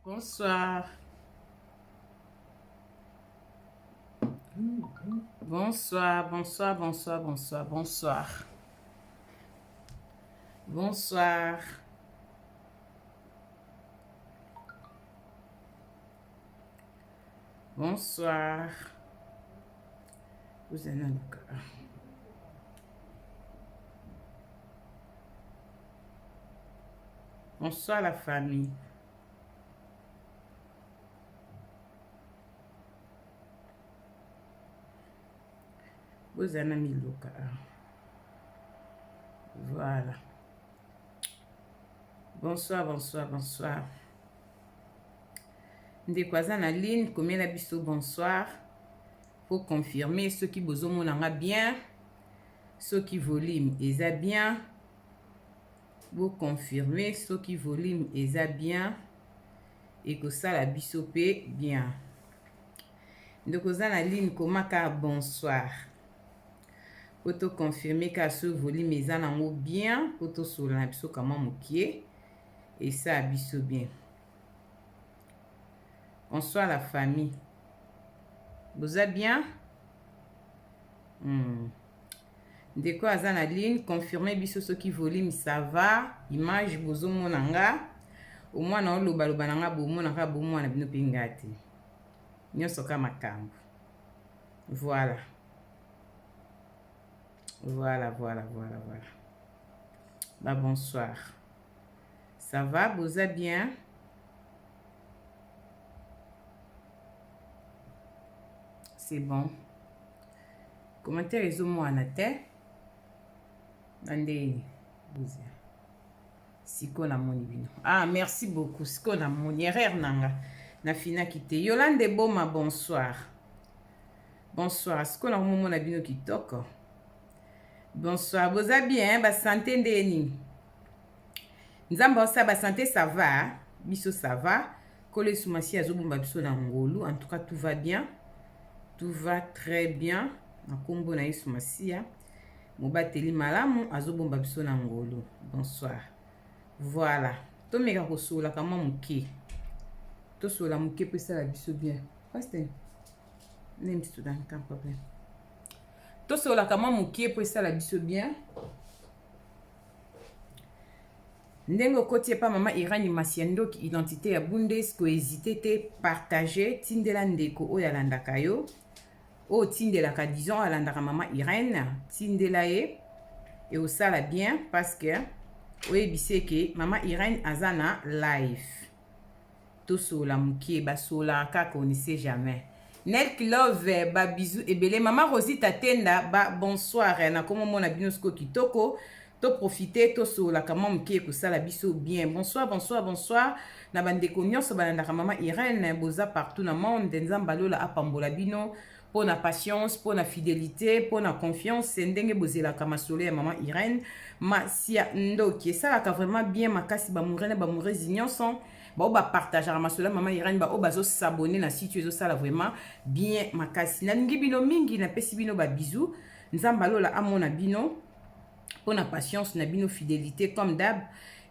Bonsoir. Bonsoir, bonsoir, bonsoir, bonsoir, bonsoir. Bonsoir. Bonsoir. Vous êtes là. Bonsoir la famille. Vous êtes mis loca. Voilà. Bonsoir, bonsoir, bonsoir. Ndekwaza na ligne, combien la biso bonsoir. Pour confirmer ceux qui besoin mon bien, ceux qui volume eza bien. Pour confirmer ceux qui volume eza bien et que ça la biso pe bien. Ndekwaza na ligne komaka bonsoir. Pour te confirmer que ce volume eza nango bien, pour te sola na biso kama mokie et ça biso bien. Bonsoir la famille. Vous êtes bien? Ndeko aza na ligne, confirmez biso ce qui volume ça va. Image bozo monanga. Au moins na loba loba nanga bomo nanga bomo na bino pingati. Nyoso ka makambo. Voilà. Voilà. Bah bonsoir. Ça va, vous êtes bien? C'est bon. Commentaire les hommes en terre. Andé. Siko na moni bino. Ah, merci beaucoup. Siko na moni erreur nanga. Na fina kite. Yolande Boma, bonsoir. Bonsoir. Siko na momo na bino kitoko. Bonsoir. Vous êtes bien? Ba santé ndeni. Nzamba osa ba santé ça va. Biso ça va. Kole soumasi azobomba biso na ngolu. En tout cas, tout va bien. Tout va très bien. Na kombo na yesu masia. Mobateli malamu azobomba biso na ngolu. Bonsoir. Voilà. Tomeka kosola kama muke. To sola muke pe ça la biso bien. Pasteur. Nem student pas problème. To sola kama muke pe ça la biso bien. Ndengo kotie pa mama Irani Masiendo ki identité ya Bundes ko hésiter te partager tindela ndeko oyalanda kayo. O tindela ka disons alandaka mama Irene tindela e et au sala bien parce que oyebise ke mama Irene azana live. To sola mukie ba sola kaka on ne sait jamais. Nelk love ba bisou ebele mama Rosita tenda ba bonsoir na komo mona binosko kitoko. To profiter to sola kama mukie ko sala biso bien. Bonsoir, bonsoir, bonsoir. Na bandeko nyonso balandaka mama Irene boza partout na monde nzamba lola apambola bino. Pour la patience, pour la fidélité, pour la confiance, ndenge bozela kama solo ya mama Irene, ma sia ndoki ça la vraiment bien makasi ba mourene ba mourezi nyonso, ba oba partager ma solo mama Irene ba obazo s'abonner na site ezo ça la vraiment bien makasi. Na ngi bino mingi na pesi bino ba bisous, nzamba lola amona bino, pour la patience na bino fidélité comme d'hab.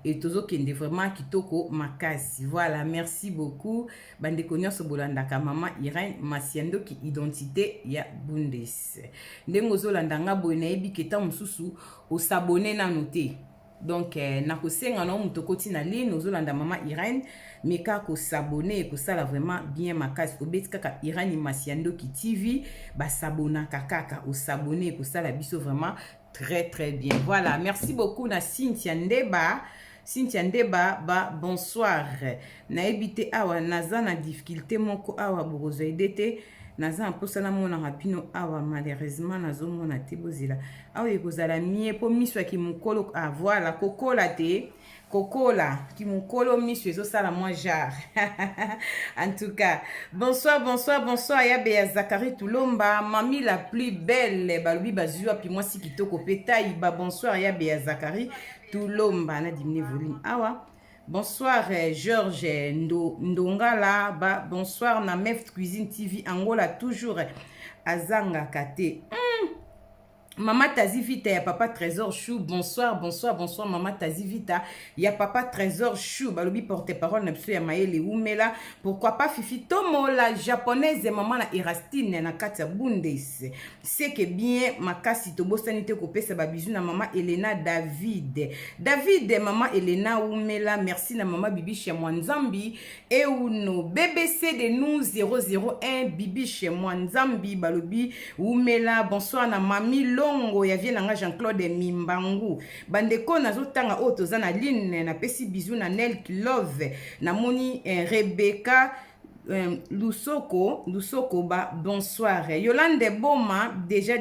Et tozo kende vraiment kitoko makasi. Voilà, merci beaucoup. Bande konyo bolandaka mama Irene Masiendo ki identité ya Bundes. Ndengo zolandanga boyena ebi keta mususu o s'abonner na noter. Donc na kosenga na mutokoti na ligne ozolanda mama Irene meka ko s'abonner ko sala vraiment bien makasi ko betika ka Irene Masiendo ki TV ba s'abonna kaka o s'abonner ko sala biso vraiment très très bien. Voilà, merci beaucoup na Cynthia Ndeba. Cynthia Ndeba, ba bonsoir. Na ebite awa naza na difficulté moko awa bozo edete naza mposala mona rapino awa malheureusement nazo mona te bozela. Awa ekozala mie po miso ki mukolo ah voilà kokola te. Kokola qui mukolo miso ezo sala moi jar. En tout cas, bonsoir, bonsoir, bonsoir ya Bea Zakari Tulomba, mamie la plus belle balubi bazua puis moi si kitoko petaï ba bonsoir ya Bea Zakari Tulomba na dimine volume awa. Bonsoir Georges Ndongala ba bonsoir na Mef Cuisine TV Angola toujours azanga kate. Maman Tazivita, ya papa Trésor Chou. Bonsoir, bonsoir, bonsoir, maman Tazivita. Ya papa Trésor Chou. Balobi porte-parole, n'a ya maele oumela. Pourquoi pas Fifi Tomo, la japonaise, maman na Erastine, na Katia Bundes. C'est que bien, makasi tobo sanite kopé, ça va bisou na maman Elena David. David, maman Elena oumela. Merci na maman Bibi chez moi Nzambi. Et uno, BBC de nous 001, Bibi chez moi Nzambi. Balobi oumela. Bonsoir na mami Longo ya vie nanga Jean-Claude Mimbangu bandeko nazotanga o toza na line na pesi bisou na Nel Love na moni Rebecca Lusoko ba bonsoir Yolande Boma déjà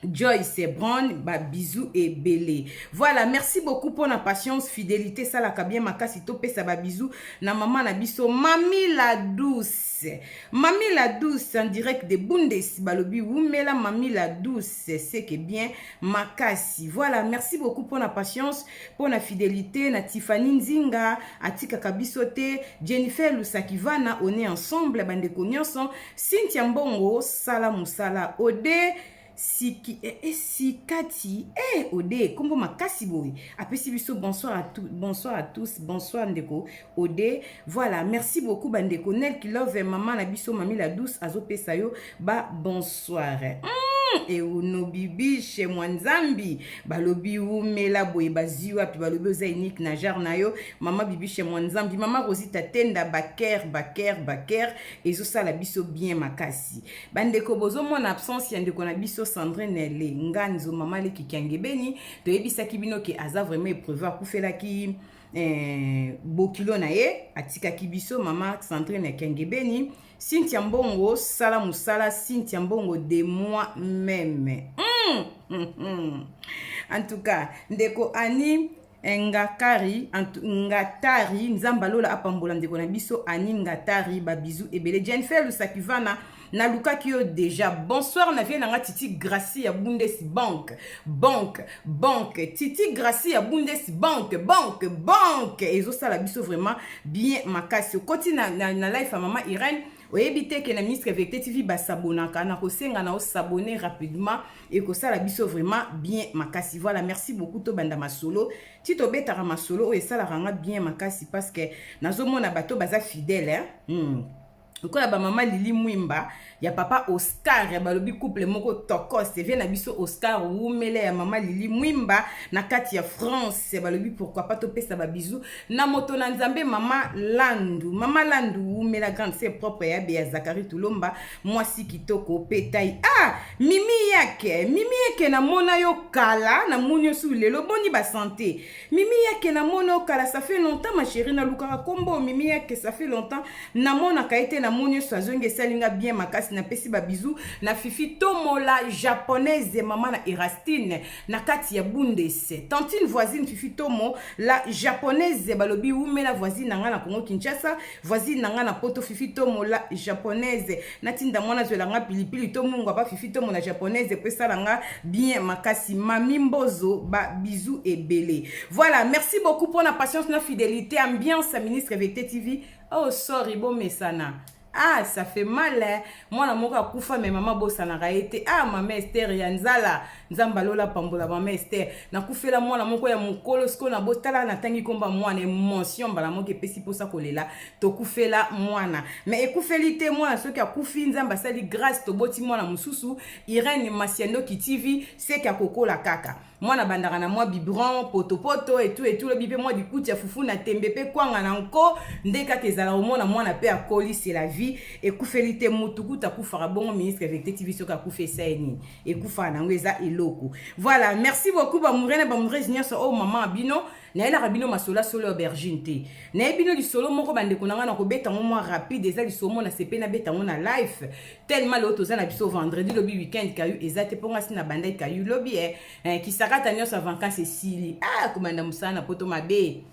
Joyce Brown, bah, bisous et belé. Voilà, merci beaucoup pour la patience, fidélité, ça la bien makasi topé ça ba bisous. Na maman na biso, Mami la douce. Mami la douce en direct de Bundes, balobi oumela Mami la douce, c'est que bien makasi. Voilà, merci beaucoup pour la patience, pour la fidélité, na Tiffany Nzinga, Atika Kabisote, Jennifer Lusakivana, on est ensemble, bande nyonso, Cynthia Mbongo, Sala Musala, Ode, Sikati, Ode, kombo makasi boy. Apesi biso bonsoir à tous, bonsoir Ndeko, Ode. Voilà, merci beaucoup Bandeko. Nel qui love maman na biso Mami la douce azo pesa yo ba bonsoir. Et no bibi chez moi Nzambi balobi oumela boye baziwa pi balobi oza unique na jar na yo mama bibi chez moi Nzambi mama Rosita tenda baker ezo sala biso bien makasi bandeko bozo mon absence ya ndeko na biso Sandrine le nganzo mama le kikangebeni to yebisaki bino ke aza vraiment épreuve akufela ki bokilo na ye atika kibiso mama Sandrine Kengebeni Cynthia Mbongo sala musala Cynthia Mbongo de moi-même en tout cas ndeko ani ngatari nzambalola apambola ndeko na biso ani ngatari ba bisou ebele Jennifer Lusakivana na luka kio déjà bonsoir na vie nanga Titi Gracie ya Bundesbank Titi Gracie ya Bundesbank ezo sala biso vraiment bien makasi koti na life ya mama Irène oyebite ke na ministre Vecté TV basabonaka na kosenga na s'abonner rapidement et ko sala biso vraiment bien makasi. Voilà, merci beaucoup to banda masolo tito betara masolo o esala ranga bien makasi parce que nazomona bato baza fidèle Okola ba mama Lili Mwimba ya papa Oscar ya balobi couple moko tokos vient na biso Oscar oumele ya mama Lili Mwimba na kati ya France ya balobi pourquoi pas topesa ba bisou na moto na Nzambe mama Landu oumela grande sœur propre ya Bea Zakari Tulomba mwasi kitoko petai mimi yake na mona yo kala na munyo su lelo boni ba santé mimi yake na mona yo kala ça fait longtemps ma chérie na lukara kombo mimi yake ça fait longtemps na mona kaite na munyo su azonge salinga bien makasi na pesi ba bisou na Fifi Tomo la japonaise mama na Erastine na kati ya Bundes tantine voisine Fifi Tomo la japonaise balobi ume la voisine nanga na Congo Kinshasa voisine nanga na Poto Fifi Tomo la japonaise na tinda mwana zwelanga pilipili to mungu pa Fifi Tomo la japonaise pesa langa bien makasi mami mbozo ba bisou ebele. Voilà, merci beaucoup pour la patience na fidélité ambiance à ministre Vecté TV. Oh sorry bon mesana. Ça fait mal moi na moka kufa mais maman bossa na raete maman Esther ya nzala nzambalola pambola maman Esther na kufela moi na moko ya mukolo sko na botala na tangi komba mwana émotion bala moke pesi posa kolela to kufela mwana mais ekufelite mwana soki akufi nzamba sali grâce to boti mwana mususu Irène Masiendo ki TV c'est ka kokola kaka mwana bandaka na moi biberon poto et tout le bibé moi du coup ya fufu na tembepe kwanga na nko ndeka kezala omona mwana pe akoli c'est la vie ekufelite mutuku takufara bongo ministre Vecté TV soka kufe saini ekufa na ngweza eloko. Voilà, merci beaucoup ba murene nyonso oh maman abino na ela rabino masola solo aubergine te na ebino li solo moko bandeko nanga na kobeta mo rapide eza li somo na sepe na beta mo na live tellement l'autre za na biso vendredi lobby weekend kayu ezate ponga sina bandai kayu lobby ki sakata nyonso vacances sili komanda musana poto mabe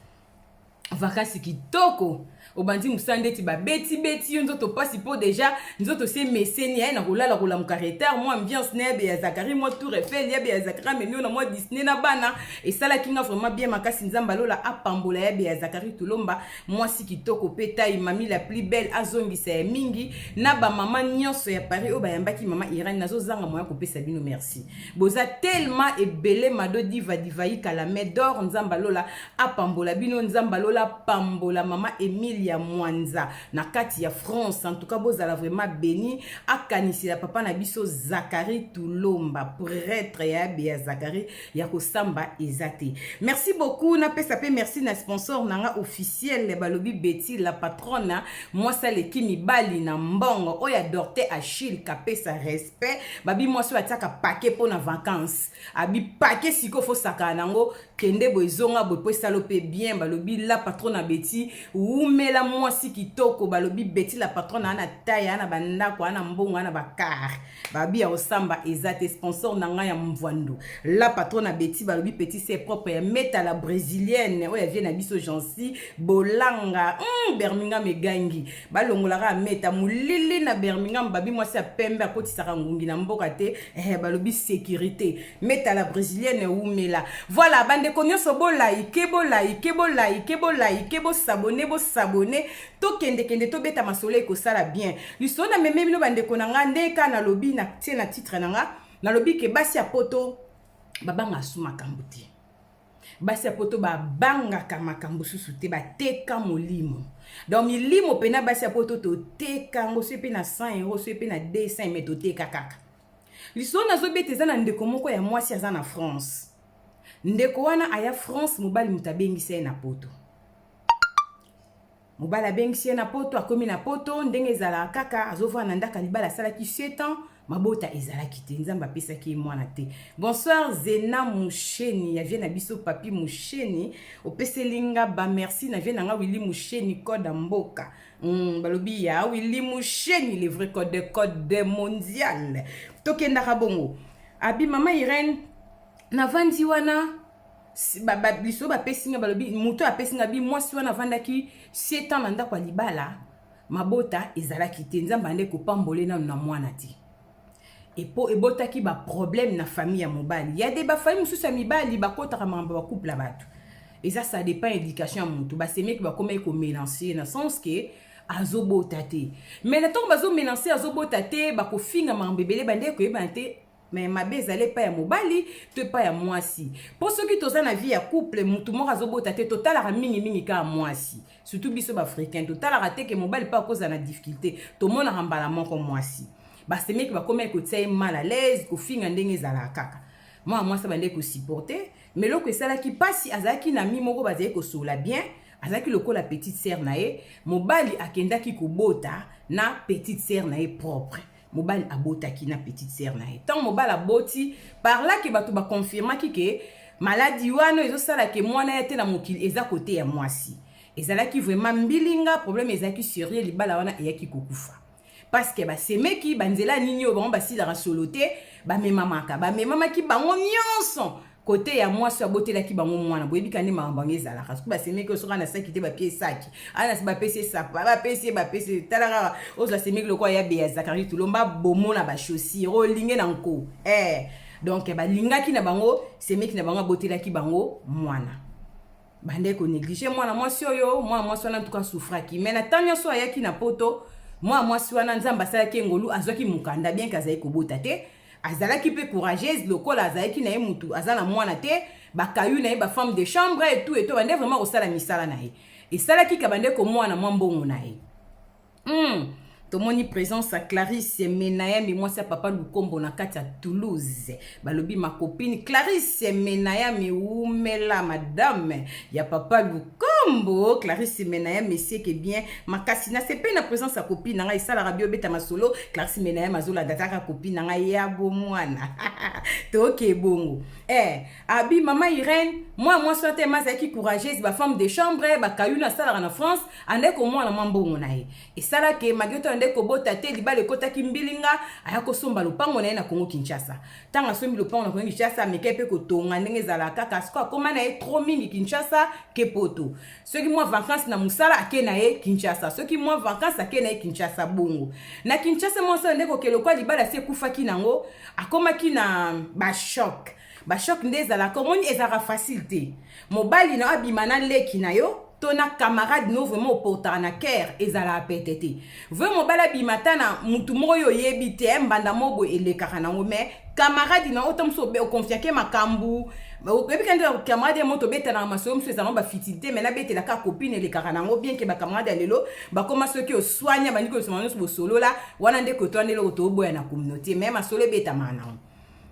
vacances kitoko obandi musande ti ba beti yo nzoto pasi po déjà nzoto se meseni ya na kolala kola mukareter moi ambiance nebe ya Zakari moi Tour Eiffel ya ya Zakari mais na moi Disney na bana et ça la kinga vraiment bien makasi nzamba lola apambola ya Zakari Tulomba moi si kitoko peta mami la plus belle azongisa ya mingi na ba mama nyonso ya Paris o bayambaki mama Irene nazo zanga moya kopesa bino merci boza tellement ebele mado diva divai kala medor nzamba lola apambola bino nzamba lola pambola mama Emilia Mwanza na kati ya France en tout cas bozala vraiment béni akanisi la papa na biso Zakari Tulomba prêtre ya Zakari ya kosamba ezate merci beaucoup na pesa pe merci na sponsor nanga officiel balobi Betty la patronne moi ça leki mibali na mbongo oya Dorte Achille kapesa respect babi moi so ataka paquet pour na vacances abi paquet siko fo saka nango kende boizonga bopo salope bien balobi la patronne Betty umela moi si kitoko balobi Betty la patronne ana taya na bandako ana mbongo ana bakar babi ya osamba ezate sponsor nanga ya mvwandu la patronne Betty balobi petit c'est propre ya meta la brésilienne oya vient na biso Jansi bolanga Birmingham egangi balongolaka meta mulili na Birmingham babi moi ça pembe akoti saka ngungi na mboka te balobi sécurité meta la brésilienne umela voilà bande konyoso bo like bo s'abonner to kende to beta masole ko sala bien lisona meme bino bande konanga ndeka na lobi na tie na titre nanga na lobi ke basi ya poto babanga suma kambuti basi ya poto babangaka makambo susu te bateka molimo donc milimo pena basi ya poto toteka ngo sepe na 100 euros sepe na 200 mais toteka kaka liso nazo beteza na ndeko moko ya mwasi aza na France ndeko wana aya France mobali mutabengisa na poto mobali abengisi na poto akomi na poto ndenge ezala kaka azova na ndaka libala salaki 7 ans mabota ezalaki te nzamba pesaki mwana te bonsoir Zena Musheni ya vient na biso papi Musheni opeselinga ba merci na vient nga Willy Musheni code mboka balobi ya Willy Musheni le vrai code mondial tokenda kabongo abi mama Irene na vandi wana biso ba pesinga balobi muto apesinga bi mwasi wana vandaki 7 ans na ndako libala mabota ezalaki te nzamba ande kopambole na mwana te epo ebotaki ba problème na famille ya mobali ya de ba famille mususu ya mibali bakotaka mambo ba couple batu et ça dépend éducation ya mutu ba semeki ba koma ko mélanger na sens que azobota te mais na tongo bazo mélanger azobota te ba ko finga mambo ebele bande ko yeba te mais mabe ezale pa ya mobali te pa ya mwasi pour ceux qui toza na vie ya couple mutu moko azobota te totalaka mingi ka mwasi surtout biso ba africain totalaka te ke mobali pa koza na difficulté to mona mbala moko mwasi basi meki bakoma ko tsaye mal à l'aise ko finga ndenge ezala kaka moi ça bande ko supporter mais loko esala ki pasi azaki na mi moko bazali ko sola bien azaki lokola petite sœur na ye mobali akendaki ko bota na petite sœur na ye propre mobali abotaki na petite sœur na ye tant mobali aboti par là que bato ba confirmaki que maladie wana ezosala ke mwana ye te na mokili eza côté ya mwasi ezalaki vraiment mbilinga problème ezaki sérieux libala wana eyaki kokufa parce que ba semeki banzela nini o bango basila rasolote ba memamaka ba memamaki bango nyonso côté ya mwasi abotelaki bango mwana boyebi kande mambango ezala parce que ba semeki osoka na saki te ba pied saki ana ba pese sapa ba pese talaka ozo semeki lokwa ya be Zakari Tulomba bomona ba chaussure o linge na nko donc ba lingaki na bango semeki na bango abotelaki bango mwana bande ko négliger mwana mwasi oyo mwana mwasi wana en tout cas souffraki mais na tanya so ayaki na poto mwasi wana nzamba salaki ngolu azwaki mukanda bien kazai kobota te azalaki pe courageuse lokola azalaki na ye mutu azala mwana te bakayu na ye ba femme de chambre et tout bande vraiment osala misala na ye esalaki ka bande ko mwana mwambongo na ye tomoni présence à Clarisse Menaya mais moi c'est papa Lukombo na kati ya Toulouse balobi ma copine Clarisse Menaya mais umela madame ya papa Lukombo Clarisse Menaya mais c'est que bien makasina c'est pas une présence à copine nga isala radio beta masolo Clarisse Menaya mazola dataka copine nga ya bomwana to ke bongo abi mama Irene moi sote mazaki courageuse ba femme de chambre ba kayuna sala na France ande ko mwana mambongo na ye et sala ke magioto ndeko bota te libale kota kimbilinga ayako somba lupango na Congo Kinshasa tanga sombi lupango na Congo Kinshasa mekepe ko tonga ndenge zala kaka sko koma na trop mingi Kinshasa ke poto Ceux qui moi vacances na musala ake na ye Kinshasa. Ceux qui moi vacances ake na ye Kinshasa bongo. Na Kinshasa moi ça ndeko ke lokwa libala se kufaki nango akomaki na ba choc. Ba choc ndeza la komoni ezara facilité. Mobali na abimana leki na yo. Tona camarade no vraiment porta na cœur ezala pétété. Vraiment bala bimata na mutu moyo yebite mbanda mobo elekaka nango mais camarade na otom so be confiake makambu. Ebi quand camarade moto beta na maso mso ezala ba fitilité mais na bete la ka copine elekaka nango bien que ba camarade lelo ba koma soki o soigna ba ndiko somano so solo la wana ndeko to ndelo to boya na communauté même masolo beta mana.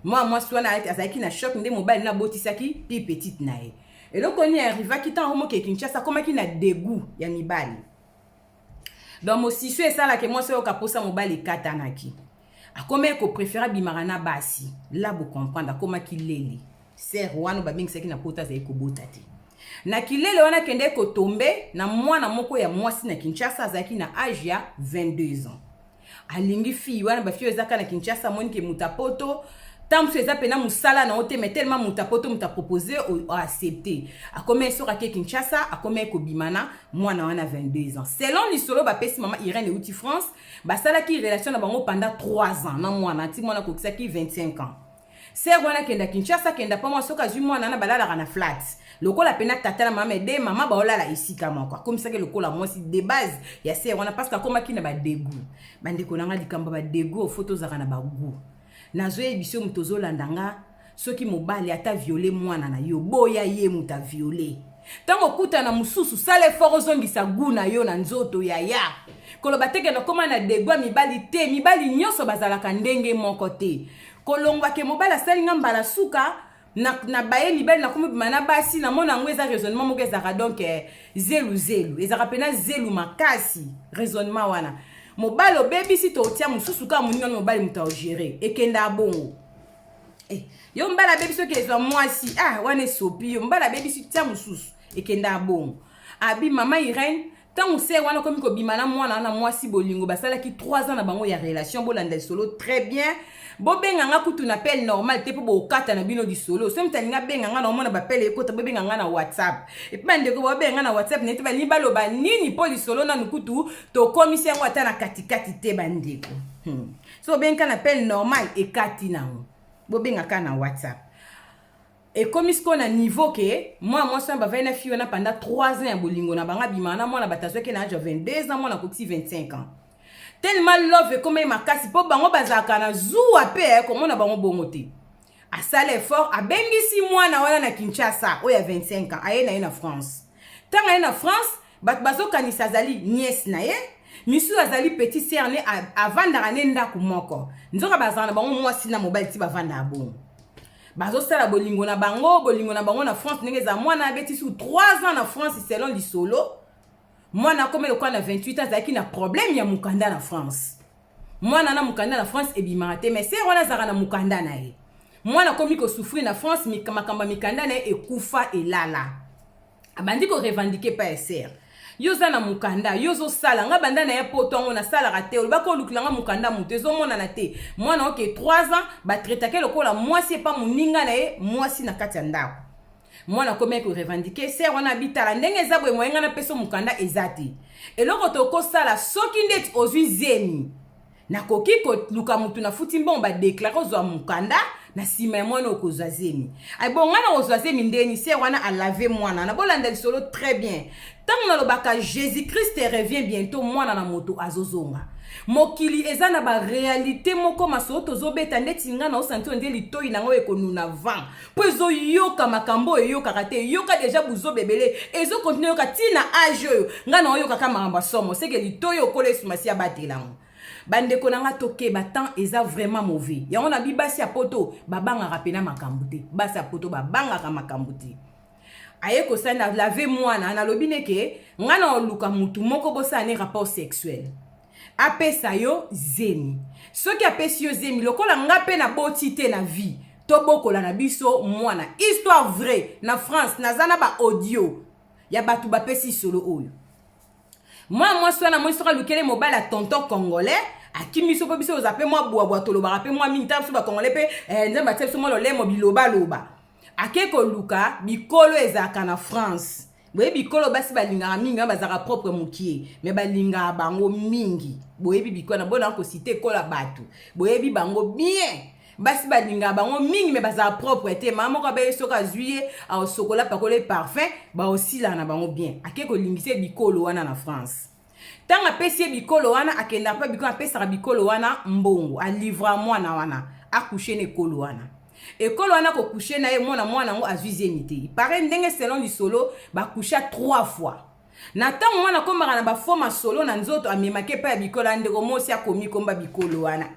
Moi soana azaki na choc nde mobile na botisaki pi petite na ye. Et donc, on y arrive à quitter un homme qui est Kinshasa, comme qui a dégoût, ya mibali. Donc, moi, si je suis ça, là, que moi, c'est au capot, ça, mobile et katanaki. A comment qu'on préfère bimarana basi. Là, vous comprenez, comment qu'il l'est. C'est Rwanda, babing, c'est qui n'a pas de kobotate. Na kilele wana kende ko tombe, na mwana moko ya mwasi na Kinshasa, zaki na âge ya 22 ans. Alingi fi, wana ba fio ezaka na Kinshasa, moni ke mutapoto, tant que ça pena musala na ote mais tellement mutapoto muta proposé ou accepté a combien sur à Kinshasa a combien ko bimana moi na wana 22 ans selon l'isolo ba pesi maman Irène outi France ba sala ki relation na bango pendant 3 ans na moi na ti mona ko kisaki 25 ans c'est wana kenda Kinshasa kenda pa moi soka ju moi na balala na flat lokola pena tata na mama de mama ba olala ici kama quoi comme ça que lokola moi si de base ya c'est wana parce que comme ki na ba dégoût bande ko na likamba ba dégoût photos za na ba goût nazoye biso mutozo landanga soki mobali ata violer mwana na yo boya ye muta violer tango kuta na mususu sale fort zongisa guna yo na nzoto ya koloba teke na koma na degwa mibali te mibali nyonso bazalaka ndenge moko te kolongwa ke mobali asalinga mbala suka na baye mibali na komi bimana basi na mona ngo eza raisonnement moko ezaka donc zelu ezaka pena zelu makasi raisonnement wana mobalo baby si to tia mususu ka muninga mobali muta gérer ekenda bongo yo mbala baby so ke zo mwasi wana sopi yo mbala baby si tia mususu ekenda bongo abi mama Irène tant se wana komi ko bimana mwana na mwasi bolingo basala ki 3 ans na bango ya relation bolanda solo très bien bobenga nga kutu na appel normal te po bokata na bino di solo so mtalinga benga nga na mona ba appel ekota bobenga nga na WhatsApp et puis ndeko bobenga na WhatsApp nete ba libalo ba nini po di solo na nukutu to komisi yango ata na katikati te bandeko so benga na appel normal ekati na bobenga ka na WhatsApp et comme ce qu'on a niveau que moi ça va venir fiona pendant 3 ans ya bolingo na banga bimana moi na batazo ke na âge 22 ans moi na koksi 25 ans tellement love comme ma kasi po bango bazaka na zuwa pe comme na bango bongote a sale effort a bengisi mwana wana na Kinshasa o ya 25 ans aye na France tanga na France bat bazo kanisa zali nièce na ye misu azali petit cerné avant d'arane ndako moko nzoka bazana bango mwasi na mobile ti bavanda bongo bazo sala bolingo na bango na France nengeza mwana beti sous 3 ans na France selon l'isolo mwana comme le quoi na 28 ans zaki na problème ya mukanda na France mwana na mukanda na France ebimate mais c'est wana zaka na mukanda na ye mwana komi ko souffrir na France makamba mikanda na ekufa elala abandi ko revendiquer pa SR yoza na mukanda yozo sala nga banda na ye potongo na sala rate ol bako luklanga mukanda mutezo mona na te mwana oke 3 ans ba traitake lokola mwasi pa muninga na ye mwasi na kati ya ndako mwana komé ko revendiquer c'est wana bitala ndenge zabwe moyenga na peso mukanda ezati eloko toko sala soki ndeti ozwi zemi na koki ko luka mutu na futi mbomba déclarer ozwa mukanda na sima mwana okozwa zemi ay bon ngana ozwa zemi ndeni c'est wana a laver mwana na bolanda solo très bien tant na lobaka Jésus-Christ revient bientôt mwana na moto azozonga mokili eza na ba réalité moko masoto zobeta ndeti ngana osanti onde litoi nango ekonuna vent pozo yoka makambo yoka kate yoka déjà buzo bebele ezo continuer yoka tina age yo ngana oyoka kama mamba somo c'est que litoi okole sumasi abatelango bande konanga toke batan eza vraiment mauvais ya on a bibasi ya poto babanga rapena makambuté basi ya poto babanga ka makambuté aye ko sana laver mwana na lobine ke ngana oluka mutu moko bosane rapport sexuel apesa yo zemi soki apesi yo zemi lokola ngape na botité na vie to bokola na biso mwana histoire vraie na France nazana ba audio ya batu bapesi solo oyo moi swana moi sera lukele mobile à tonton congolais akimi so po biso ozape moi boa tolo ba rape moi minta so ba congolais pe nzamba tse so moi lo le mobiloba loba akeko luka bikolo ezaka na France boye bikolo basi balingaka mingi bazaka propre mokie mais balingaka bango mingi boyebi bikolo na bona ko citer kola bato boyebi bango bien basi balingaka bango mingi mais bazaka propre te mama ko ba soka zuye au sokola pakole parfum ba osila na bango bien ake ko lingise bikolo wana na France tanga pesi bikolo wana akenda pa bikolo apesa bikolo wana mbongo a livra mwana wana akoucher ne kolo wana ekolo wana ko coucher na ye mwana ngo azuiziemi te pare ndenge selon du solo ba coucher 3 fois na tango mwana komaka na ba forma solo na nzoto amemake pa ya bikolo ndeko mosi akomi komba bikolo wana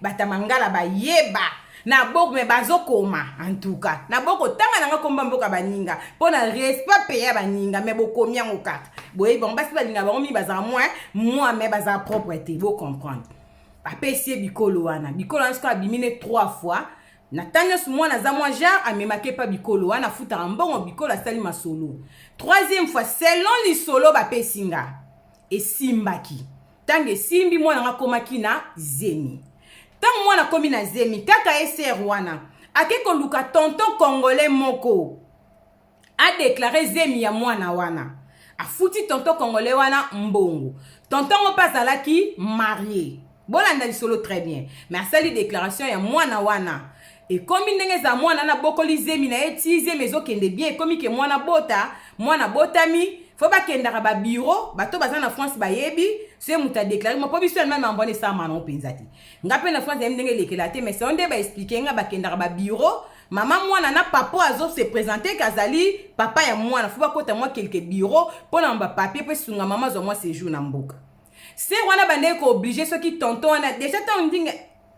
batamangala bayeba na boko me bazokoma en tout cas na boko tanga nanga komba mboka baninga pona respect pe ya baninga me bokomi yango kaka boye bon basi balinga bango mi bazala moi me bazala propreté bo comprendre apesi bikolo wana sko abimine 3 fois na tanya su mwana za moi genre amemake pa bikolo wana futa mbongo bikolo asali masolo 3e fois selon li solo bapesinga esimbaki tange simbi mwana ngakomaki na zemi tango mwana komi na zemi kaka eser wana akeko luka tonton congolais moko a déclaré zemi ya mwana wana afuti tonton congolais wana mbongo tonton ngo pazalaki marié bolanda lisolo très bien mais asali déclaration ya mwana wana ekomi ndenge za mwana na bokoli zemi na eti zemi ezokende bien ekomi ke mwana botami fo bakendaka ba bureau bato baza na France bayebi se muta déclarer mo pobiso na mama mbone sa mana openza te ngape na France ndenge lekela te mais sonde ba expliquer nga bakendaka ba bureau mama mwana na papa azo se présenter kazali papa ya mwana fo bakota moi quelques bureaux pona ba papier pe sunga mama zo moi séjour na mboka se wana bande ko obligé soki tonton wana déjà tant ndinga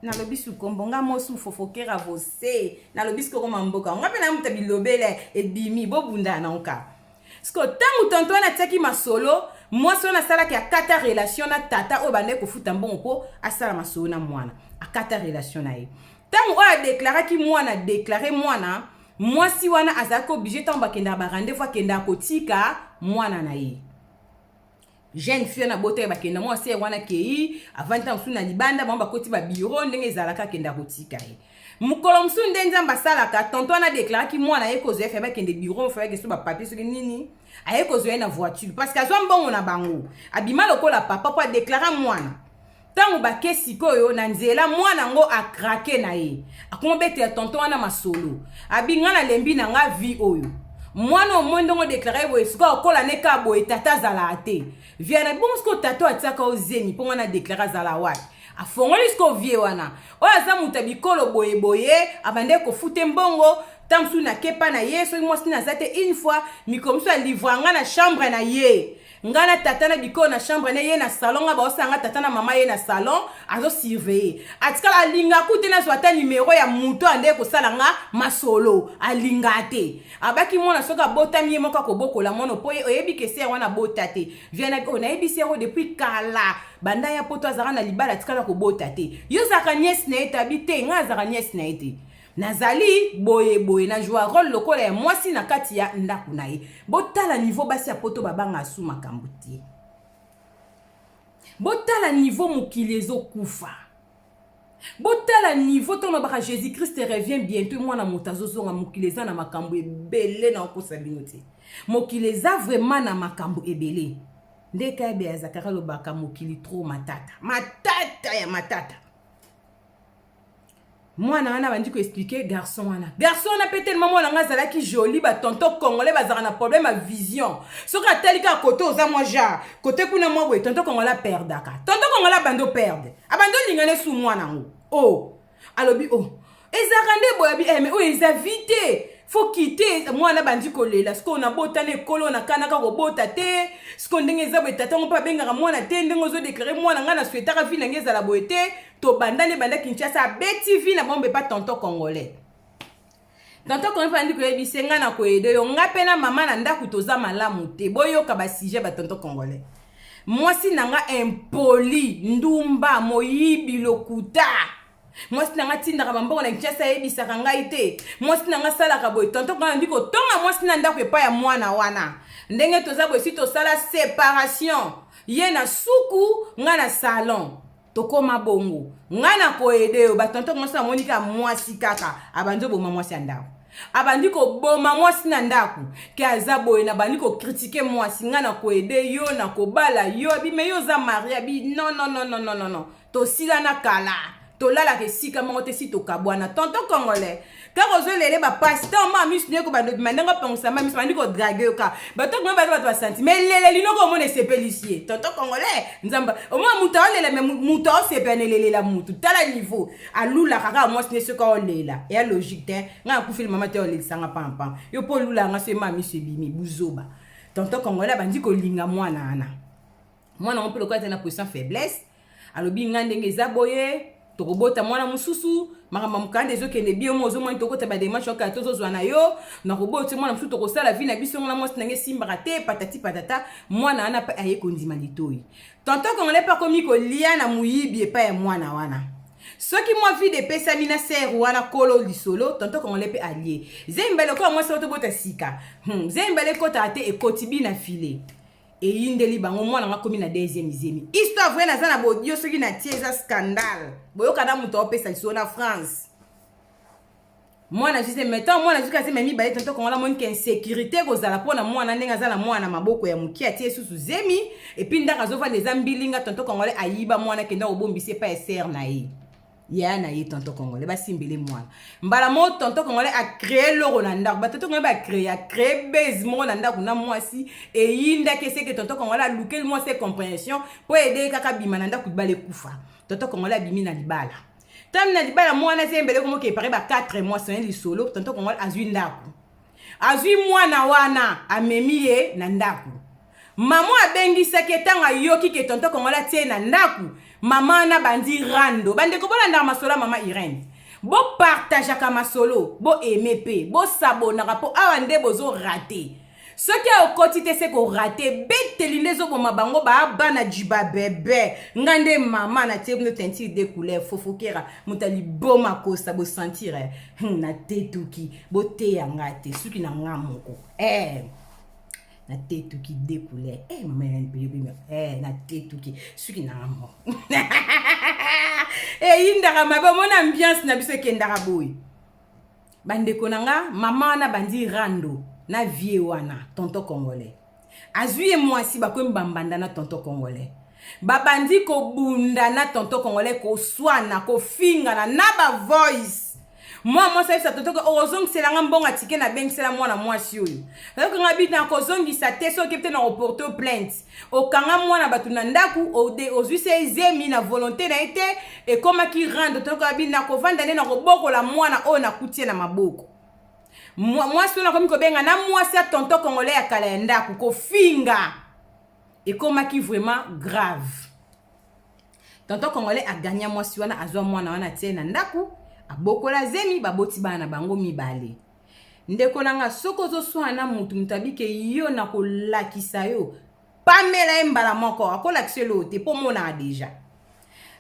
na lobisu kombonga mosu fofokera vose na lobisu ko mboka ngape na muta bilobele ebimi bobunda na onka sko tangu tonton na tsaki masolo mwasi wana asalaki akata relation na tata oyo bande kofuta mbongo mpo asala masolo na mwana akata relation na ye tangu oyo adeklaraki mwana deklare mwana mwasi wana azalaki oblige ntango bakendaka barendez-vous akendaka kotika mwana na ye jeune fille na bota bakenda mwasi wana kei avant ntango mosusu na libanda bango bakoti babiro ndenge ezalaka akendaka kotika ye mukolo mosusu nde nzambe asalaka tonton wana deklaraki mwana ye kozwa efe bakende bureau fayaki so bapapier soki nini aye kozwa ye na voiture parce que azwa mbongo na bango abima lokola papa po adeklara mwana ntango bake sikoyo na nzela mwana ngo akrake na ye akomobetela tonton wana masolo abinga na lembi na nga vi oyo mwana omoi ndongo deklare boye sikoyo okola neka boye tata azala te viana bongo sikoyo tata atiaka ozemi mpo mwana deklare azala wapi afongoli sikoyo vie wana oyo aza muta bikolo boyeboye abande kofute mbongo ntango mosusu nakepa na ye soki mwasi naza te une fois mikolo mosusu alivra nga na chambre na ye nga na tata na bikolo na chambre na ye na salon nga baosanga tata na mama ye na salon azosurveille atikala alinga kute nazwa ata nimero ya muto ande kosala nga masolo alinga te abaki mwana soki abotami ye moko akobokola mwana po oyebi ke ser wana bota te viana onayebi ser depuis kala banda ya poto azalaka na libala atikala kobota te yo ozalaka niese na ye tabi te nga azalaka niese na ye te nazali boye na joua rôle lokola ya mwasi na kati ya ndako na ye botala niveau basi ya poto babanga asu makambo te botala niveau mokili ezokufa botala niveau ntango baka Jésus Christ revient bientôt mwana moto azozonga mokili eza na makambo ebele na okosa bino te mokili eza vraiment na makambo ebele ndeka ebe ya Zakari alobaka mokili trop matata ya matata mwana wana bandi ko expliquer garçon wana peut tellement mwana nga zalaki joli ba tonton congolais bazaka na problème à vision soki atalika côté oza moi genre côté kuna moi boy tonton congolais perdaka tonton congolais bando perde abando lingane sous mwana ngo oh alobi oh ezaka nde boyabi mais oh eza vite faut quitter mwana bandi kolela siko na botane kolo na kanaka kobota te siko ndenge eza boye tata ngo pa bengaka mwana te ndenge ozo déclarer mwana nga na souhaitaka vi ndenge ezala boye te to bandane banda Kinshasa abeti vi na bombe pa tonton congolais bandi koyebise nga na koyede yo nga pe na mama na ndako toza malamu te boyoka ba sujet ba tonton congolais mwasi nanga impoli ndumba moyibi lokuta mwasi nanga tindaka bambongo na Kinshasa yebisaka ngai te mwasi nanga salaka boye tonton kana ndiko tonga mwasi na ndako epa ya mwana wana ndenge toza boye si tosala séparation ye na suku nga na salon tokoma bongo nga na koyede yo batonton mwasi amonika mwasi kaka abanzo boma mwasi ya ndako abandi ko boma mwasi na ndaku ke aza boye na bandi ko critiquer mwasi nga na ko aider yo na ko bala yo bi me yo za maria bi non to sila na kala to lala ke sika mo te si to kabwana tonton congolais ka ko zo lele ba pasteur ma mis ne ko ba de mandanga pensa ma mis bandi ko draguer ka ba to ko ba to senti mais lele lino ko mo ne sepelissier tonton congolais nzamba au moins muta lele mais muta se pene lele la mutu tala niveau alula kaka moi ne se ko lela et logique te nga ku film mama te o lesanga pampa yo po lula nga se ma mis bimi buzoba tonton congolais bandi ko linga mwana ana mwana on peut le connaître na position faiblesse alobi nga ndenge za boye tokobota mwana mususu makamba mukande ezokende bio mo ozomoni tokota bademache oka tozozwa na yo nakoboti mwana mususu tokosala vi na biso na mwasi nange simbaka te patati patata mwana wana mpe aye kondima litoi tonton congolais mpe akomi kolia na moyibi epai ya mwana wana soki mwa vide epesami na ser wana kolo lisolo tonton congolais mpe alie zembele okola mwasi otobota sika zembele ekotaka te ekoti bi na file eyindeli bango mwana nga komi na deuxième zemi histoire vraie naza na bodio soki na tie eza scandale boyoka na moto opesa liso na France mwana juste metant mwana jusqu'à se memi baye tonton kongola moni ke insécurité kozala pona mwana ndenge aza na mwana maboko ya mukia tie susu zemi et puis ndaka zova les ambilinga tonton kongola ayiba mwana kenda obombisi pa ser na ye ya na ye tonton congolais basimbele mwana mbala mo tonton congolais a créé loro na ndako ba tonton congolais a créé base mo na ndako na mwasi e yinda ke c'est que tonton congolais a luké le mwasi compréhension pour aider kaka bima na ndako bale kufa tonton congolais bimi na libala tam na libala mwana zembele komo ke pare ba 4 mois son li solo tonton congolais azui ndako azui mwana wana amemi ye na ndako mama abengisaki ntango ayoki ke tonton congolais tie na ndako mama na bandi rando bande ko bolanda masolo mama Irene bo partageaka masolo bo aimer bo sabonaka po awa nde bozo rater soki okoti te se ko rater beteli lezo boma bango ba bana jiba bebe ngande mama na tie no tenti de couleur fofokera mutali boma kosa bo sentir na tetuki bo te yanga te suki na ngamoko na tetuki de couleur mama Irene bebe na tetuki suki na ngamo indaka mabe mona ambiance na biso kendaka boy bandeko nanga mama na bandi rando na vie wana tonton congolais azui mwasi bakomi bambanda na tonton congolais babandi ko bunda na tonton congolais ko swana ko finga na ba voice moi ça tonton ozong selanga mbonga tike na bengsela mwana mwasi oyo donc ngabi na ko zongisa te so kepte na reporter plainte okanga mwana batu na ndaku ozui se zemi na volonté na ete et comme ki rendre tonton ngabi na ko vanda ne na ko boko la mwana o na kutie na maboko mwasi na komi ko benga na mwasi ya tonton congolais ya kala ya ndaku ko finga et comme ki vraiment grave tonton congolais a gagné mwasi wana azwa mwana wana tie na ndaku abokola zemi baboti bana bango mibale ndeko nanga soko zo swana mutu mutabike yo na kolakisa yo pamela embala moko akolakisa lo te po mona deja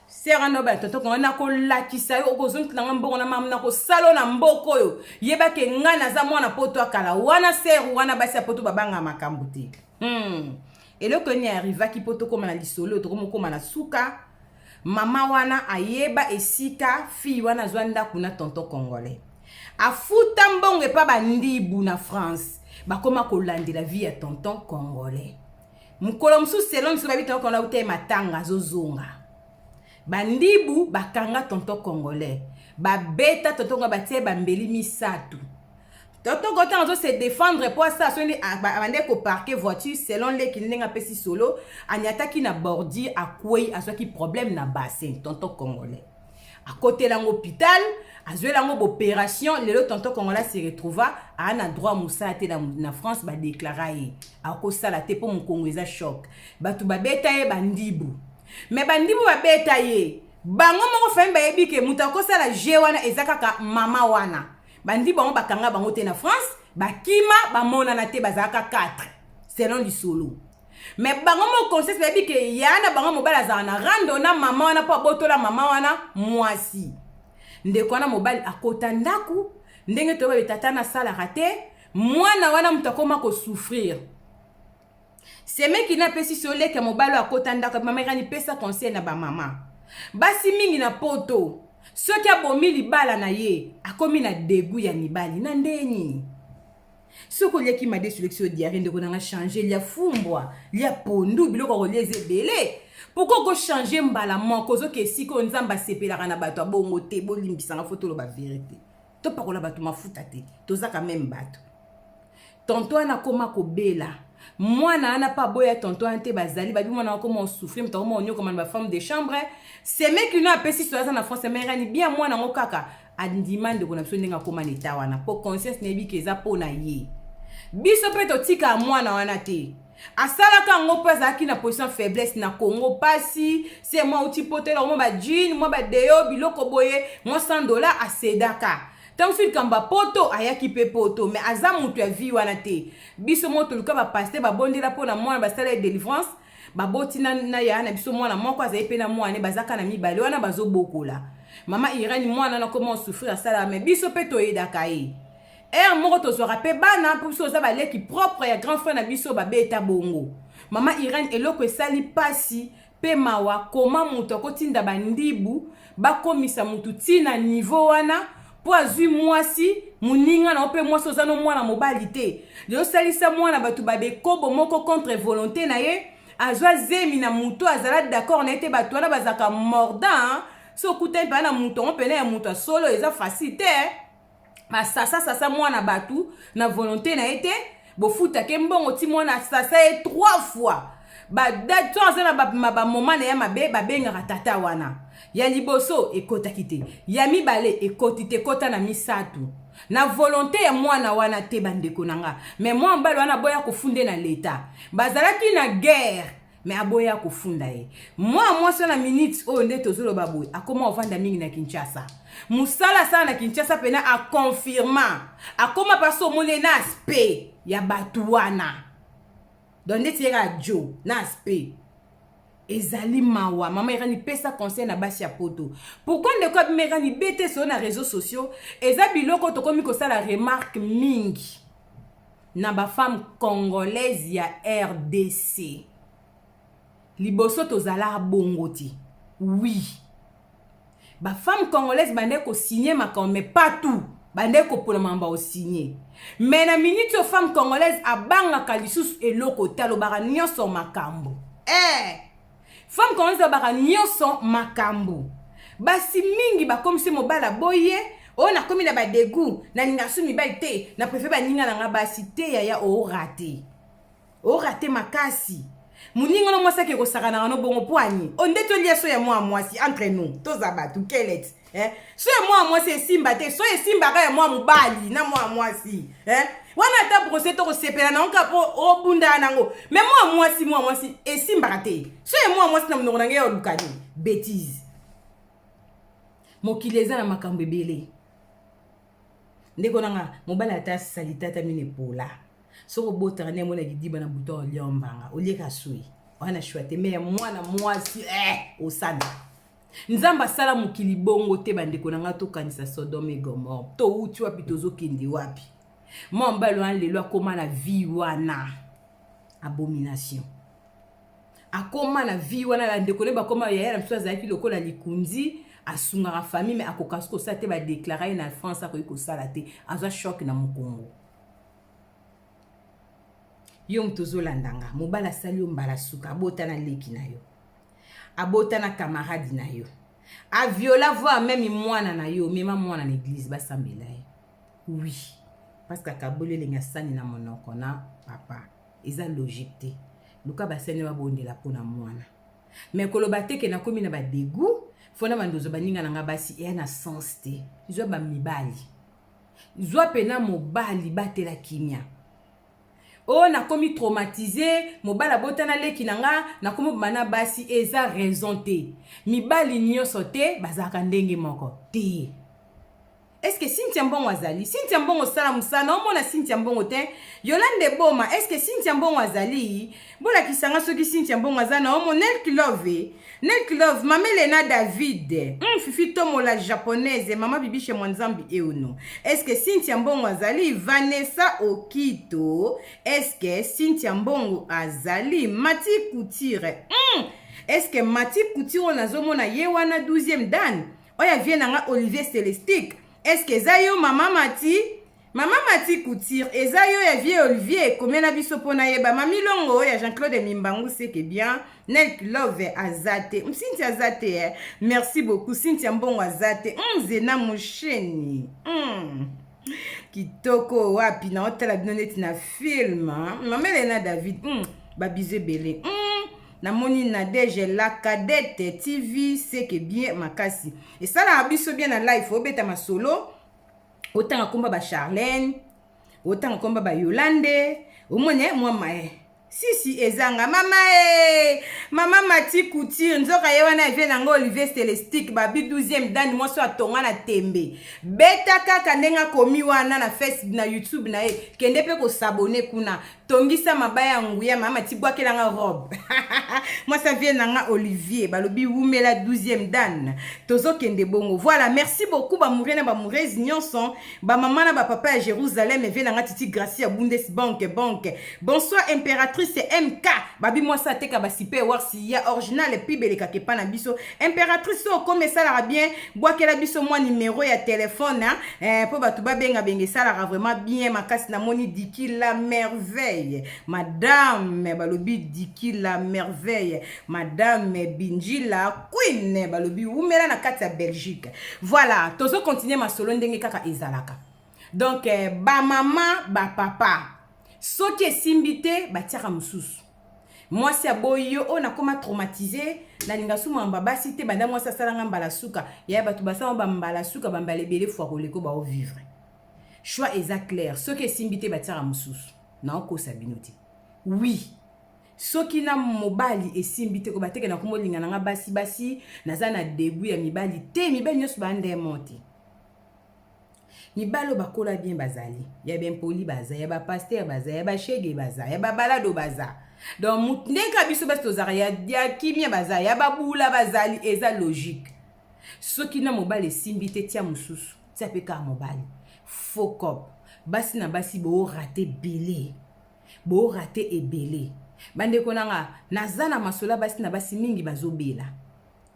sera no ba tonton ko na kolakisa yo okozonki nanga mbongo na mama na ko salo na mboko yo yeba ke ngana za mwana poto akala wana seru wana basi poto babanga makambo te eloko ni arriva ki poto koma na lisolo to koma na suka mama wana ayeba esika fi wana zwanda kuna tonton congolais afuta mbongo pa bandibu na France bakoma kolandela vie ya tonton congolais mukolo musu selon so babita ko na ute matanga zozonga bandibu bakanga tonton congolais babeta tonton ko batie bambeli misatu tonton Gotan zo se défendre pour ça so ni abande ko parquer voiture selon les kilinga pesi solo anyataki na bordi akwei azwaki problème na bassin tonton congolais à côté de l'hôpital azwe lango opération le tonton congolais se retrouva à un droit musa te na France ba déclarer ako sala te pour mon congolais choc batu babeta ye bandibu mais bandibu babeta ye bango moko fa mba yebi ke mutako sala je wana ezaka ka mama wana bandi bango bakanga bango te na France bakima bamona na te bazaka 4 selon du solo mais bango mo conseil babi ke yana bango mobala za na rando na mama wana po botola mama wana mwasi ndeko na mobali akota ndaku ndenge to betata na sala raté mwana wana mutakoma ko souffrir c'est meki na pesi sole ke mobali akota ndaku mama ngani pesa conseil na ba mama basi mingi na poto soki abomi libala na ye akomi na degu ya mibali na ndeni soko liaki madesu lekisi diarrhée ndeko nanga changer lia fumbwa lia pondu biloko kolia ezebele pourquoi ko changer mbala moko ozoki esika nzambe asepelaka na bato abongo te bolimbisanga fo toloba vérité topakola bato mafuta te tozaka meme bato tonto wana akoma kobela mwana ana pa boya tonto ante bazali babi mwana akoma osouffrir mta koma onyoka man ba femme de chambre c'est mec une apesi soza na France mais rani bien mwana ngo kaka andima ndeko na biso ndenga koma neta wana po conscience nebi keza po na ye biso pe totika mwana wana te asalaka ngo pe azalaki na position faiblesse na Congo pasi c'est moi utipotela mo ba jean mo ba deo biloko boye mo $100 asedaka tansu kamba poto ayaki pe poto mais aza mutu ya vie wana te biso moto luka ba pasteur ba bondela pona mwana ba sala délivrance ba botina na ya na biso mwana moko azaye pe na mwana bazaka na mibale wana bazo bokola mama Irene mwana na comment souffrir asala mais biso pe toyedaka ye moko tozwaka pe bana po biso oza baleki propre ya grand frère na biso babeta bongo mama Irene eloko esali pasi pe mawa koma mutu akotinda bandibu bakomisa mutu tina niveau wana po azwi mwasi muninga na ope mwasi oza no mwana mobali te lelo salisa mwana bato babekobo moko contre volonté na ye azwa zemi na mutu azala d'accord na ete bato wana bazaka mordant so kuta mpe na mutu ngo pene ya mutu solo eza facile te sasa mwana batu na volonté na ete bofuta ke mbongo ti mwana sasa e 3 fois badatu azana ba moment na ya mabe babengaka tata wana ya liboso ekotaki te ya mibale ekoti te kota na misatu na volonté ya mwana wana te bandeko nanga mais mwa mbali wana boya kofunde na leta bazalaki na guerre mais aboya kofunda ye mwasi na minute oyo nde tozoloba boye akoma ovanda mingi na Kinshasa musala sana na Kinshasa pena akonfirma akoma paso omone na aspe ya batu wana donc ndeti yeka jo na aspe ezali mawa mama Irani pesa conseil na basi ya poto pourquoi ndeko abimekani bete so na réseaux sociaux eza biloko tokomi kosala remarque mingi na ba femme congolaise ya RDC liboso tozala bongo ti oui ba femme congolaise bande ko signer makambo mais pas tout bande ko pona mamba o signer mais na minute femme congolaise abanga kalisusu eloko talo baka nyonso makambo femme congolaise baka nyonso makambo basi mingi bakomisi mobala boye o na komi na ba dégoût na ninga sumi ba te na préfère ba ninga na nga basi te ya o raté makasi muninga no mwasa ke kosakana ngano bongo poani onde to lieso ya mwa mwasi entre nous toza batu kelet so ya mwa mwasi esimba te so esimba ka ya mwa mubali na mwa mwasi wana ta procès to kosepela na onka po obunda nango mais mwa mwasi esimba te so ya mwa mwasi na mnoko nange ya lukani bêtise mokileza na makambo ebele ndeko nanga mobala ta salitata mine pola soko botaka ne mona gidiba na buto oliombanga olieka sui wana shwate me mwana mwasi osana nzamba sala mukili bongo te bandeko nanga to kanisa Sodome et Gomorrhe to uti wapi tozo kindi wapi mombalo an lelo akoma na vie wana abomination akoma na vie wana la ndeko ne bakoma ya era mso azaki lokola likunzi asungaka famille mais akokasuko sa te ba déclarer na France akoyiko sala te azwa choc na mukongo yo mtozo landanga mobala sali yo mbala suka abota na leki na yo abota na camarade na yo a viola voix même mwana na yo mema mwana na église basambela ye oui parce que kabole lenga sani na monoko na papa eza logique te luka basene ba bondela pona mwana mais koloba te ke na komi na ba dégoût fona bandozo baninga na nga basi e na sens te zo ba mibali zo pena mobali batela kimia oh na komi traumatisé mobala botana leki nanga na komi bana basi eza raison te mibali nyonso te bazaka ndenge moko te est-ce que Cynthia Mbongo azali Cynthia Mbongo sala musana omona Cynthia Mbongo te Yolande Boma est-ce que Cynthia Mbongo azali bola kisanga soki Cynthia Mbongo azana omo Nel Love mama Elena David Fifi Tomo la japonaise mama Bibi chez Mwanzambi Euno est-ce que Cynthia Mbongo azali Vanessa Okito est-ce que Cynthia Mbongo azali Mati Couture est-ce que Mati Couture nazomona ye wana 12e dan oya vie nanga Olivier Célestique. Est-ce que eza yo Mama Mati Couture eza yo ya vie Olivier komena biso pona yeba Mami Longo ya Jean-Claude Mimbangu c'est que bien Nelk Love azate Cynthia azate merci beaucoup Cynthia Mbongo azate Zena Mosheni kitoko wapi na otala bino neti na film Mama Elena David babize belé na moni na DG la cadette TV c'est que bien makasi et ça la biso bien na live obeta masolo autant komba ba Charlène autant komba ba Yolande omone moi mae si ezanga Mama Mati Couture nzoka ye wana vie nango Olivier Célestique babi 12e dan moi so atonga na tembe beta kaka ndenga komi wana na Facebook na YouTube na ye kende pe ko s'abonner kuna tongisa mabaya nguya Mama Mati bwakelanga robe moi ça vient nanga Olivier balobi wumela 12e dan tozo kende bongo voilà merci beaucoup ba mourena ba mourez nyonso ba mama na ba papa à Jérusalem vient nanga Titi Gracia Bundesbank bonsoir impératrice MK babi moi ça teka ba sipe war si ya original et puis beleka ke pa na biso impératrice o comme ça la bien bwakela biso moi numéro ya téléphone po batu ba benga benge ça la vraiment bien makasi na moni Diki la merveille madame balobi Diki la merveille madame Binji la queen balobi umela na kati ya Belgique voilà tozo continuer ma solo ndenge kaka ezalaka donc ba mama ba papa soki esimbite batiaka mususu mwasi aboyo on a koma traumatisé na linga suma mbabasi te banda mwasi asalanga mbala suka ya batu basama bambala suka bambala ebele fois koleko ba vivre choix eza clair soki esimbite batiaka mususu na okosa binoti oui soki na mobali esimbite ko bateke na komolinga nanga basi naza na début ya mibali te mibali nyonso bande monte mibalo bakola bien bazali ya ben poli baza ya ba pasteur baza ya ba shege baza ya ba balado baza donc mutneka biso basto zaria ya kimia baza ya babula bazali eza logique soki na mobali esimbite tia mususu tia peka mobali fokop basi na basi bo raté ebele bande konanga nazana masola basi na basi mingi bazobela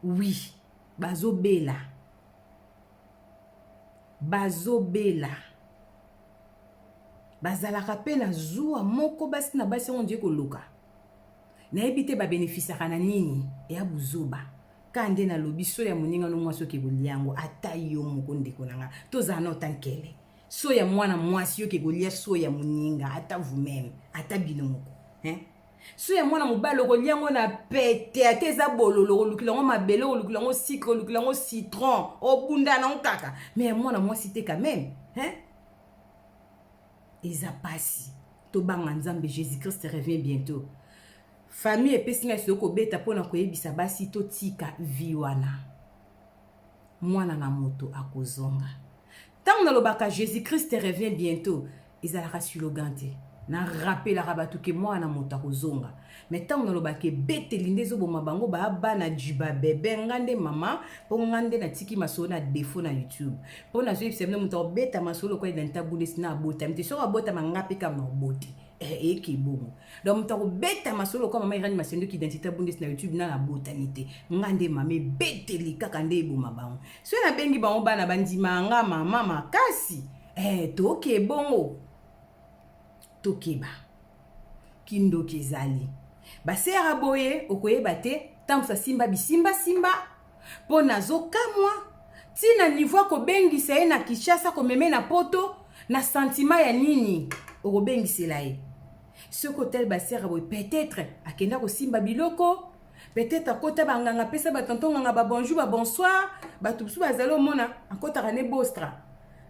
oui bazobela bazalaka pe na zuwa moko basi na basi on die koluka na ebite ba bénéficiera na nini ya buzoba kande na lobiso ya moninga no mwaso ke boliango ata yo moko ndeko nanga tozana otankele so ya mwana mwasi yo ke golia so ya moninga ata vous-même ata bino moko so ya mwana mobalo koliango na pete ateza bololo lukilango mabelo lukilango sucre lukilango citron obunda na nkaka mais mwana mwasi te quand même eza pasi to banga nzambe Jésus-Christ revient bientôt famille epesinga soko beta pona koyebisa basi to tika viwana mwana na moto akozonga tant na lobaka Jésus-Christ revient bientôt ezalaka slogan te na rappela rabatu ke mwana moto akozonga mais tant na lobaka beteli ndezo boma bango ba bana jiba bebe ngande mama po ngande na tiki masolo na défaut na YouTube po na zoe semne moto beta masolo ko identa bulesi na bota mte so abota mangapi kama oboti eki bongo donc mtako beta masolo kwa mama irani masendo ki identité bundes na YouTube na botanité ngande mame beteli kaka nde boma bango so na bengi bango bana bandima nga mama makasi toke bongo tokeba kindo kezali basera boye okoyeba te tangu sa simba bisimba po nazokamwa tina niveau ko bengisa ye na Kinshasa ko meme na poto na sentiment ya nini okobengisela ye ce côté basera boye peut-être akenda ko simba biloko peut-être akota banganga pesa batontonga ba bonjour ba bonsoir batupsu bazalo mona akota rane bostra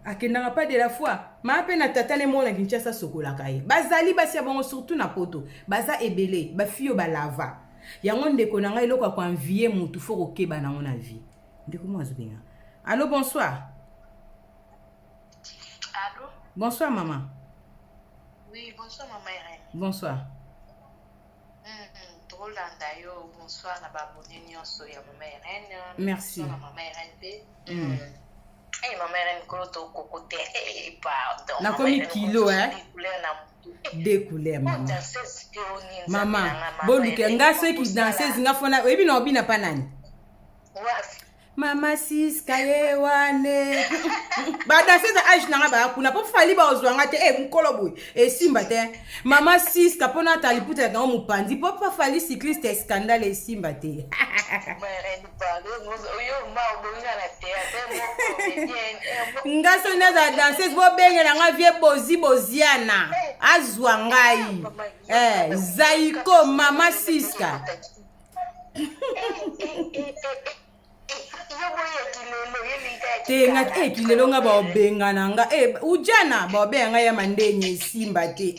akendanga pas de la foi ma pe na tata le mona Kinshasa sokola kai bazali basi bongo surtout na poto baza ebele ba fio balava yango ndeko nanga eloko ko envier mutu fo kokeba na ngona vie ndeko mo azubenga allô bonsoir allô bonsoir maman oui bonsoir maman Irene bonsoir Rolanda yo bonsoir na babone nyonso ya maman Irene merci maman Irene maman Irene koloto kokote pardon na komi kilo deux couleurs maman boluke nga ceux qui danser zinga fona ebi na obi na panani Mama Siska ye wane. Ba danser za âge nanga ba kuna po fali ba ozwanga te mukolo boy simba te. Mama Siska pona taliputa nga mupandi po pa fali cycliste scandale simba te. Ngaso na za danser bo bengela nga vie boziana azwa ngai. Zaiko Mama Siska. Tenga kilelo nga ba obenga nanga ujana ba obenga ya mandenye simba te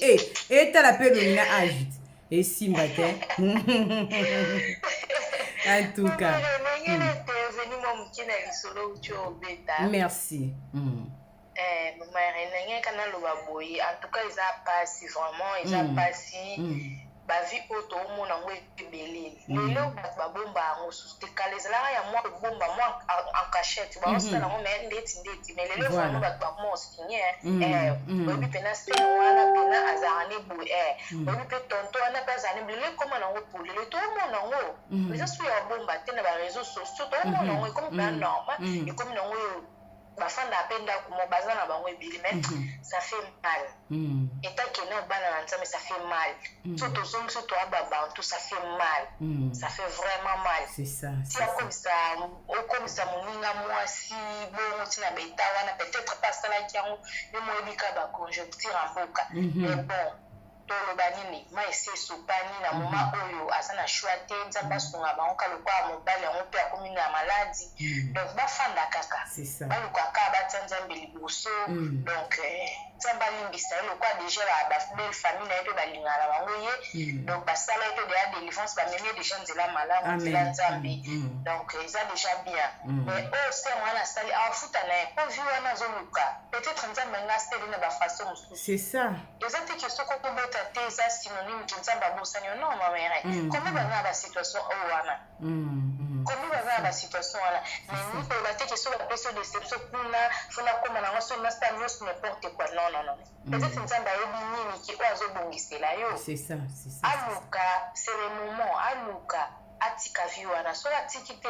etala pe na agit simba te en tout cas merci maman René kana lo ba boyi en tout cas ils a passé vraiment ils a passé bavi oto omona ngo ebeleli lelo babomba ngo sustekaleza la ya moi bomba moi en cachette ba osala ngo mais ndeti mais lelo vraiment ba mo skinye bobi pena se wana pena azarane bu bobi pe tonto ana pa zane lelo comme na ngo pour lelo to omona ngo les asu ya bomba tena ba réseaux sociaux to omona ngo comme pas normal et comme na ngo bafanda apenda kumo bazana bango ebili mais ça fait mal et tant que non bana na nzambe ça fait mal surtout surtout tout ça fait mal ça fait vraiment mal c'est ça si comme ça moninga mwasi bon tina beta wana peut-être pas ça là qui ont le moyebika ba conjoncture en boka mais bon tolo banini ma ese sopani na moma oyo asana chouate nzamba songa ba onka lokwa mobali on peut akomi na maladie donc ba fanda kaka c'est ça ba lokwa ka ba tsanzambe liboso donc nzamba limbisa lokwa déjà ba belle famille na eto balingana bango ye donc ba sala eto de délivrance ba meme déjà nzela malamu nzela nzambe donc ils a déjà bien mais c'est moi na sali a futa na ko vi wana zoluka peut-être nzamba ngaseli na ba façon c'est ça exactement que ce qu'on peut eza synonyme de nzamba bosani non ma mère comment va la situation wana comment va la situation wana mais nous pour la tête sur la pression de cette kuna fona comme na ngoso na sta news n'importe quoi non peut-être nzamba ebini ki oazo bongisela yo c'est ça aluka c'est le moment aluka atika viwana so atikite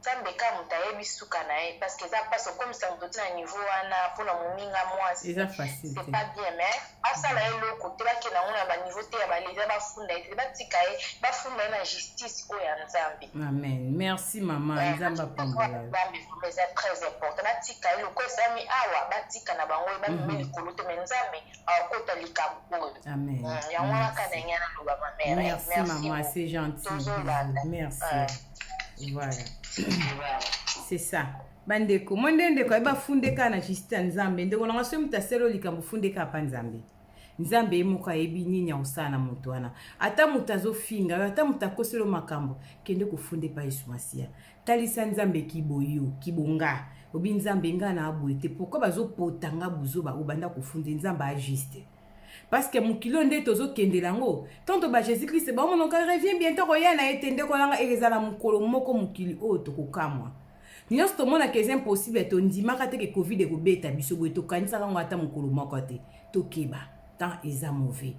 Zambeka mutayebi suka na parce que ça passe comme ça on na niveau wana pour la moninga moi c'est pas bien mais à ça là le côté là qui na on a ba niveau te ya ba leza ba funda ite ba tikaye ba funda na justice o ya Nzambe. Amen. Merci maman Nzamba pambola. C'est très important. Na tikaye le ko sami awa ba tika na bango ba meli kolote mais Nzambe akota likambo. Amen. Ya wana kana nyana lo ba mère. Merci maman, c'est gentil. Merci. Voilà. C'est ça. Bandeko mondendeko eba fundeka na justice Nzambe ndeko na ngaso mutaselo likambo fundeka pa Nzambe. Nzambe emuka ebi ninya usana mutu wana. Ata mutazo finga, ata mutakoselo makambo kende kufunde pa Yesu Masia. Talisa Nzambe kiboyo, kibonga. Obi Nzambe nga na abuete pourquoi bazo potanga buzo ba obanda kufunde Nzambe a juste. Parce que mukilo nde tozo kendelango tanto ba Jésus Christ ba mon ka revient bientôt ko yana etende ko langa ezala mukolo moko mukili o to kokamwa nyonso to mona que c'est impossible to ndima ka te ke covid ko beta biso bo to kanisa ka ngata mukolo moko te to keba tant eza mauvais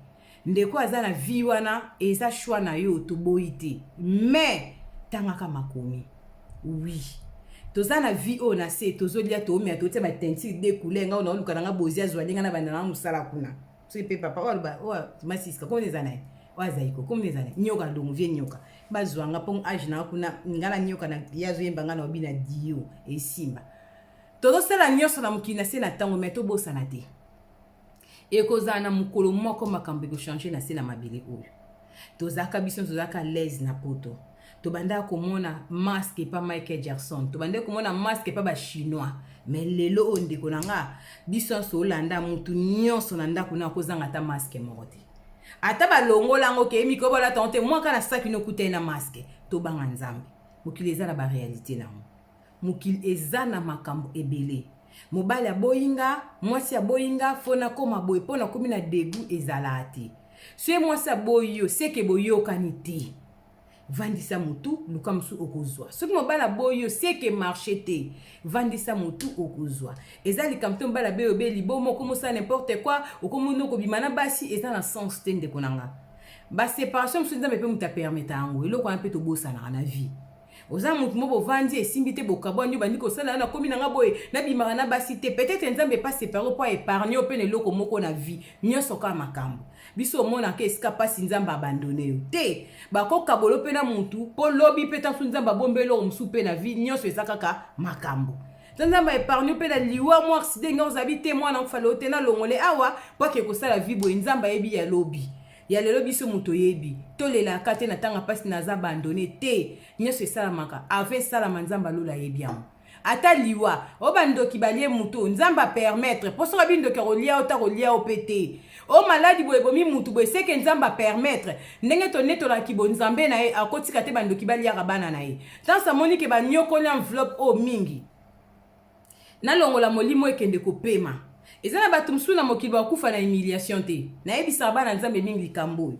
ndeko azana vie wana eza choix na yo to boite mais tanga ka makomi oui tozana vie o na se tozo lia to mi ato te ba tenti de kulenga ona luka nga bozia zwalinga na bana musala kuna pe papa ma siska comme les années zaiko comme les années nyoka donc vie nyoka bazwanga pon age na kuna ngana nyoka na yazo yemba ngana obina dio e simba todo sala nyoso na mukina se na tango meto bosa na te e kozana mukolo moko makambe ko changer na se na mabele oyo tozaka biso tozaka l'aise na poto to banda komona masque pa Michael Jackson to banda komona masque pa ba chinois mais lelo onde konanga biso so landa mutu nyonso na ndako na kozanga ta masque morote ata ba longola ngo ke miko bola tonte moi kana saki no kutai na masque to banga Nzambe mukili eza na ba réalité na mukili eza na makambo ebele mobali aboyinga mwasi aboyinga fona koma boy pona komi na degu ezalati so mwasi aboyo seke boyo kaniti vandisa mutu luka musu okozwa soki mobala boyo seke marché te vandisa mutu okozwa ezali kamto mbala beyo be libomo komo sa n'importe quoi okomuno ko bimana basi eza na sens te ndeko nanga ba séparation musu Nzambe pe muta permettre ango eloko un peu to bosa na vie oza mutu mo bovandi esimbi te bokabwa nyo bandi kosala na komi nanga boye nabimaka na basi te peut-être nzambe pas séparé po épargner pe ne loko moko na vie nyonso ka makambo biso omona ke esika pasi nzambe abandonné yo te bakoka bolo pe na mutu po lobi pe tansu nzambe abombelo musu pe na vie nyonso eza kaka makambo nzambe épargne pe na liwa mo accident nga ozabi te mwana ofala ote na longole awa po ke kosala vie boye nzambe ayebi ya lobi ya lelo biso muto yebi tolelaka te na tanga pasi naza abandonné te nyonso esalamaka ave esalama nzambe alola yebi yango ata liwa o bandoki balie mutu nzambe apermettre po soka bindoki akolia ota kolia o pe te o maladi boye bomi mutu boye seke nzambe apermettre ndenge tonetolaki bo nzambe na ye akotika te bandoki baliaka bana na ye tansa moni ke banyokoli enveloppe o mingi nalongola molimo ekende kopema eza na bato mosusu na mokili bakufa na humiliation te nayebisaka bana nzambe mingi likambo oyo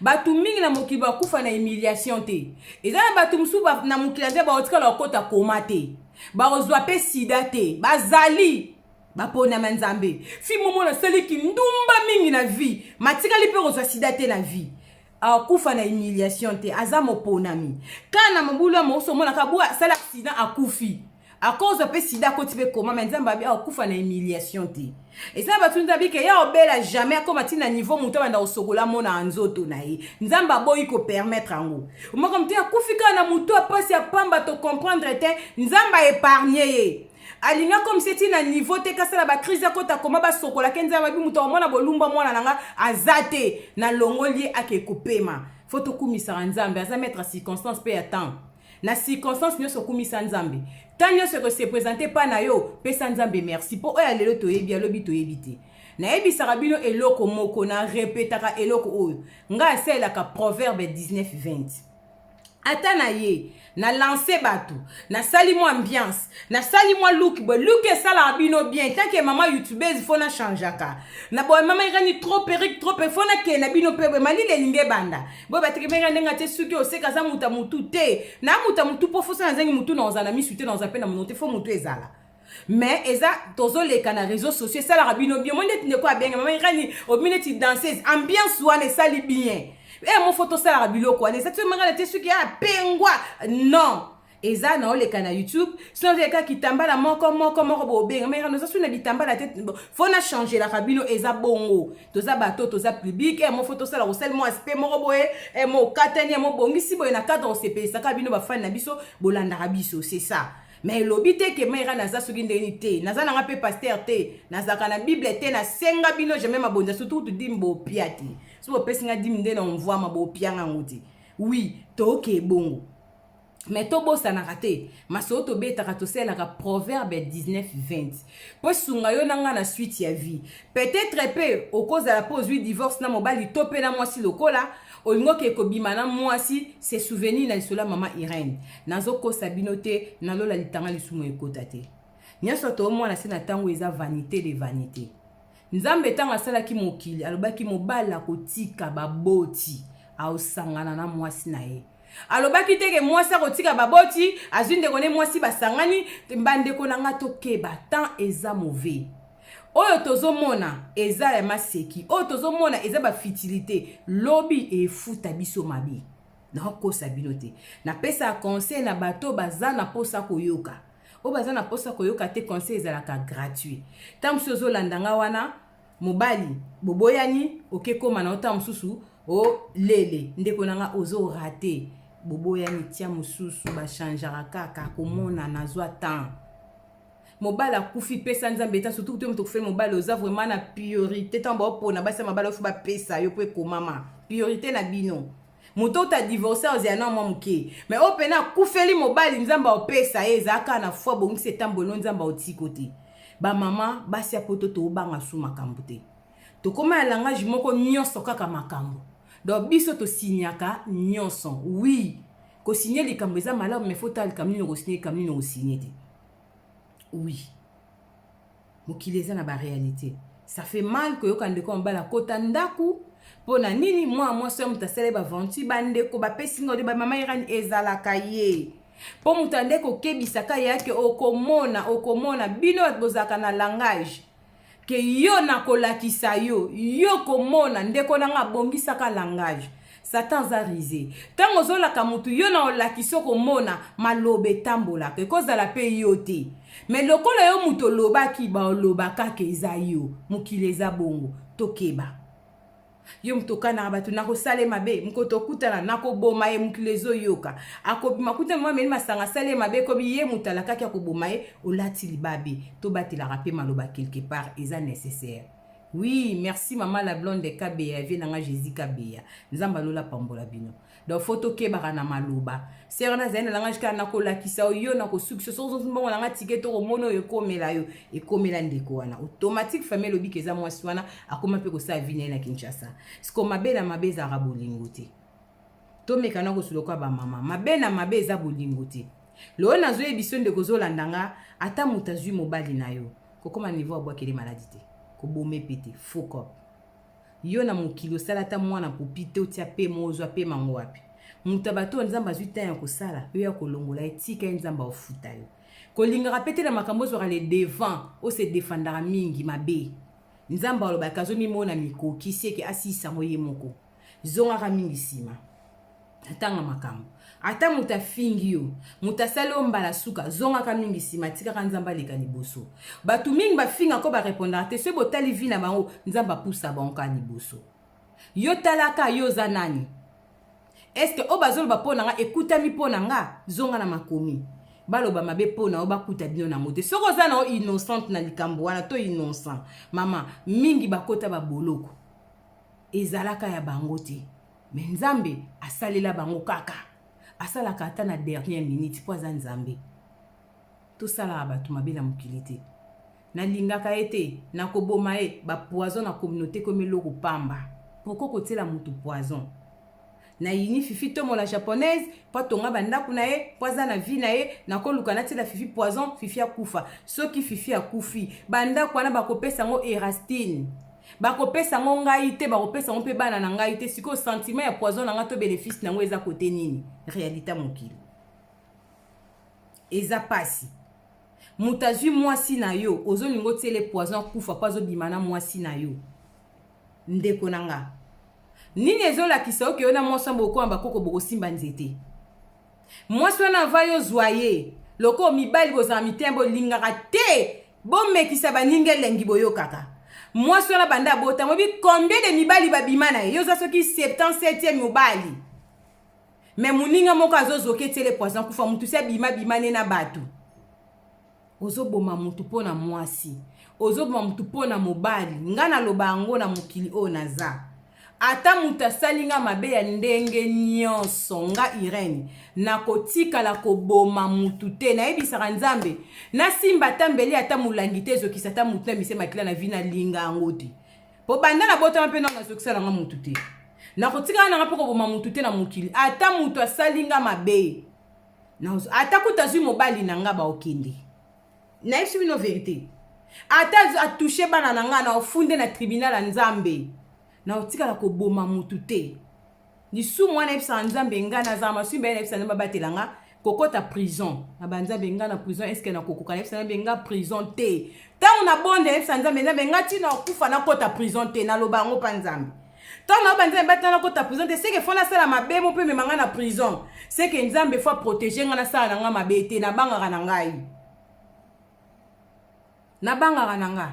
bato mingi na mokili bakufa na humiliation te eza na bato mosusu na mokili nzambe baotikala bakota koma te bakozwa pe sida te bazali baponama nzambe fi momo nasaliki ndumba mingi na vie matikali mpe kozwa sida te na vie akufa na humiliation te aza moponami kana mobulu ya moso omonaka bwa asala accident akufi akozo pe sida koti pe koma mais nzambe abi akufa na humiliation te eza bato nzambe ke ya obela jamais akoma tina niveau muto banda osokola mona nzoto na ye nzambe aboyi ko permettre ango omaka mte akufika na muto apasi apamba to comprendre te nzambe épargner ye alinga comme c'est na niveau te kasala ba crise akota koma ba sokola ke nzambe bi muto mona bolumba mwana nanga azate na longoli ake kopema faut to kumisa nzambe aza mettre circonstance pe attend na circonstance nyonso kumisa nzambe tanyo se présenter pa na yo pesa nzambe merci po oya lelo toyebi alobi toyebi te nayebisaka bino eloko moko na répétaka eloko oyo nga aselaka proverbe 19:20 ata na ye na lancer bato na sali mo ambiance na sali mo look bo look esala bino bien tant que maman youtubeuse fona changeaka na bo maman irani trop perruque trop fona ke na bino pe mali le linge banda bo batike mera ndenga te suki oseka za muta mutu te na muta mutu po fosa na zangi mutu na ozana misute na ozape na monote fo mutu ezala mais eza tozoleka na réseaux sociaux sala rabino bien mo ndeti ndeko abenga maman irani obineti danseuse ambiance wana esali bien mon photo ça la biloko ane ça tu mangala te suki a pengwa non eza na oleka na YouTube sinon eka kitambala moko bobenga mais no ça suna bitambala te faut na changer la rabino eza bongo toza bato toza public mon photo ça la osel mo aspect moko boye mo katani mo bongisi boye na cadre o CP ça ka bino ba fan na biso bolanda biso c'est ça mais lobite ke mera naza soki ndeni te naza nanga pe pasteur te nazaka na bible te na senga bino jamais mabonza surtout tu dimbo piati so pesinga diminde na onvoa mabo pianga ngoti oui to ke bongo mais to bosa na raté maso to beta ka to sela ka proverbe 19:20 po sunga yo nanga na suite ya vie peut-être pe au cause de la pause du divorce na mobali to pe na mwasi lokola olingo ke kobima na mwasi se souvenir na lisola mama Irene nazo ko sabinote na lola litanga lisumo ekota te nyaso to mwana se na tango eza vanité de vanité nzambe tanga sala ki mokili alobaki mobala kotika baboti aosangana na mwasi na ye alobaki teke mwasi akotika baboti azwinde kone mwasi basangani mbandeko nanga tokeba tant eza mauvais oyo tozomona eza ya maseki oyo tozomona eza ba futilité lobi efuta biso mabi na kosa binote na pesa conseil na bato baza na posa koyoka o baza na posa koyoka te conseil ezalaka gratuit tam sozo landanga wana mobali boboyani okekoma na ota mususu o lele ndeko nanga ozo raté boboyani tia mususu ba changeara kaka komona nazwa temps mobala kufi pesa nzambe ta surtout to mto faire mobala oza vraiment na priorité tamba opona basa mobala ofu ba pesa yo pe komama priorité na bino moto ta divorcer oziana mwa muke mais opena kufeli mobali nzamba opesa ezaka na foi bongise tambono nzamba otikote ba mama basi apoto to banga su makambo te to koma ya langage moko nyonso kaka makambo donc biso to signaka nyonso oui ko signer likambo eza malamu mais faut tal kamino ko signer kamino ko signer te oui mokili eza na ba réalité ça fait mal que yokande ko mbala kota ndaku pona nini moi so mutasele ba venti bande ko ba pesingo de ba mama Irani ezalaka ye po mutande ko kebisaka yake okomona bino bozaka na langage ke yo na kolakisa yo komona ndeko nanga bongisaka langage Satan za risé. Tant ozolaka mutu yo na olakisi komona malobe tambolaka ekozala pe yo te. Mais lokola yo mutu olobaki ba olobaka ke eza yo mokili eza bongo tokeba. Yo mtokana batu nako sale mabe mkoto kutana nako boma ye mkilezo yoka akobima kuta mwa meli masanga sale mabe ko biye mutala kaki akoboma ye olati libabe to batela rapé maloba quelque part eza nécessaire. Oui, merci maman la blonde de Kabea vient nga Jésus Kabea nzamba lola pambola bino. Donc photo ke barana maloba serna zena langa jika na kola kisa yo na ko succès so mbongo langa ticket to mono yo komela yo e komela ndeko wana automatique famille lobi keza mwasi wana akoma pe ko sa vine na Kinshasa siko mabela mabeza rabolingo te to mekana ko suloka ba mama mabena mabeza bolingo te lo na zo ebiso ndeko zo landanga ata mutazui mobali na yo kokoma niveau abwa kele maladie te ko bomé pété foko yo na mokilo salata mwana popite otia pe mozo pe mango wapi mutabato nzamba zuita ya kosala yo ya kolongola etika nzamba ofuta yo kolinga rapete na makambo zo le devant o se défendra mingi mabe nzamba oloba kazo mimona mikoki seke asisa moye moko zonga mingi sima atanga makambo ata muta fingi yo muta salo mbala suka zonga ka mingi sima tika nzamba leka liboso batu mingi ba finga ko ba répondre te se botali vina bango nzamba poussa banka liboso yo talaka yo zanani est-ce que obazolo ba pona nga ekuta mi pona nga zonga na makomi baloba mabe pona oba kuta bino na mote soko za na innocent na likambo wana to innocent mama mingi bakota ba boloko ezalaka ya bango te mais nzambe asalela bango kaka asala kata na dernière minute po za nzambe to sala batu mabe na mokilité na lingaka ete na koboma e ba poison na communauté comme loko pamba pourquoi kotela mutu poison na yini fifi tomo la japonaise pa tonga banda kuna e poza na vie na e na koluka na tela fifi poison fifi akufa soki fifi akufi banda kwana bakopesa ngo erastine bakopesa ngo ngai te bakopesa ngo pe bana na ngai te siko sentiment ya poison na nga to bénéfice na ngo eza kote nini réalité mokili eza pasi mutazui mwasi na yo ozolingo tele poison kufa pa zo bimana mwasi na yo ndeko nanga nini ezolakisa oke yo na mwasi mboko amba koko boko simba nzete mwasi wana va yo zoye loko mibali bozala mitembo lingaka te bomekisa baninga elengi boyo kaka mwasi wana banda bota mobi combien de mibali babima na ye yo za soki 77e mobali me muninga moko azozoke tele poison kufa mutu se bima ne na batu ozoboma mutu pona mwasi ozoboma mutu pona mobali ngana lobango na mokili o naza ata muta salinga mabe ya ndenge nyonso nga Irene na kotika la koboma mutu te na ebisaka nzambe na simba tambeli ata mulangi te zokisa ta mutu na mise makila na vina linga ngoti po banda na bota mpe na zokisa nga mutu te na kotika na ngapoko boma mutu te na mokili ata mutu asalinga mabe na ata kutazui mobali na nga ba okende na esi bino vérité ata atoucher bana na nga na ofunde na tribunal ya nzambe na otikala koboma mutu te lisu mwana ebisa nzambe ngana za masimba ene ebisa nzambe batelanga kokota prison na banzambe ngana prison est-ce que na kokoka ebisa nzambe nga prison te tango na bonde ebisa nzambe ngati na okufa na kota prison te na loba ngo pa nzambe tango na banzambe batana kota prison te c'est que fona sala mabe mo pe memanga na prison c'est que nzambe faut protéger ngana sala nga mabe te na bangaka na ngai na bangaka na ngai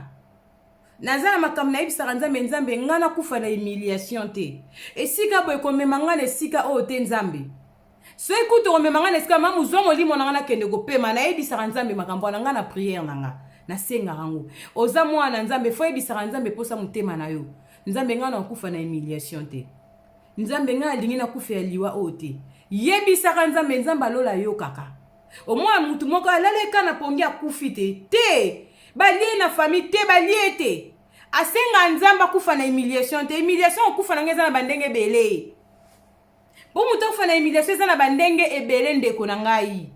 nazala makambo na yebisaka nzambe nzambe ngana kufa na humiliation te esika boye komema nga na esika oyo te nzambe so ekuti komema nga na esika ma muzwa molimo na nga nakende kopema nayebisaka nzambe makambo wana nga na priere na nga nasengaka ngo oza mwana nzambe fo yebisaka nzambe posa motema na yo nzambe nga na kufa na humiliation te nzambe nga alingi na kufa ya liwa oyo te yebisaka nzambe nzambe alola yo kaka omwana mutu moko alaleka na pongi akufi te balie na famille te balie te asenga nzamba kufa na humiliation te humiliation okufa na ngeza na bandenge ebele po mutu akufa na humiliation eza na bandenge ebele ndeko na ngai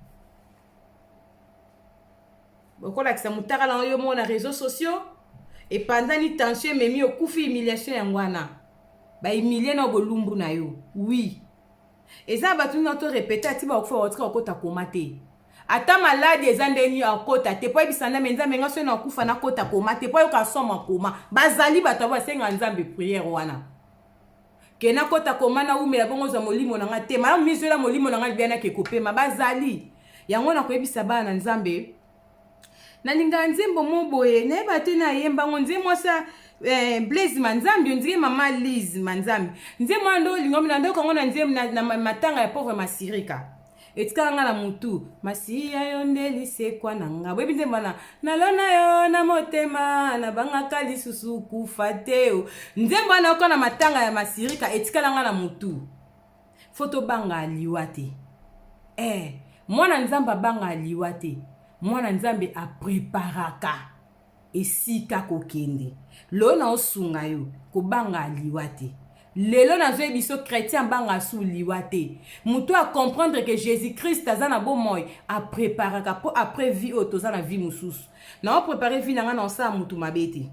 bokolakisa mutakala yo mona réseaux sociaux epanzani tension ememi okufi humiliation yango wana bahumilie na bolumbu na yo oui eza batu na to répéter ati bakofa bakotika kokota koma te ata maladi eza ndeni akota te po ebisana nzambe nga so na kufa na kota koma te po yoka soma koma bazali bato basenga nzambe prière wana kena kota komana umela bongo za molimo na nga te malamu mizola molimo na nga libiana ke kopema bazali yango na koyebisa bana nzambe nalinga nzembo moboye nayeba te na yemba ngo nzembo sa Blaise manzambi ndike mama Liz manzambi nzembo ando lingomi na ndoko ngo na nzembo na matanga ya pauvre masirika etika nga na mutu masiya yo ndeli sekwa na nga bwebi nzembo na nalona yo na motema na bangaka lisusu kufa te nzembo na ko na matanga ya masirika etika nga na mutu foto banga liwa te mwana nzamba banga liwa te mwana nzambe apreparaka esika kokende lo na osunga yo kobanga liwa te lelo na zo biso chrétien banga su liwa te mutu a comprendre que Jésus Christ aza na bomoi a préparaka po après vie otoza na vie mususu na o préparer vie na nga na osala mutu mabete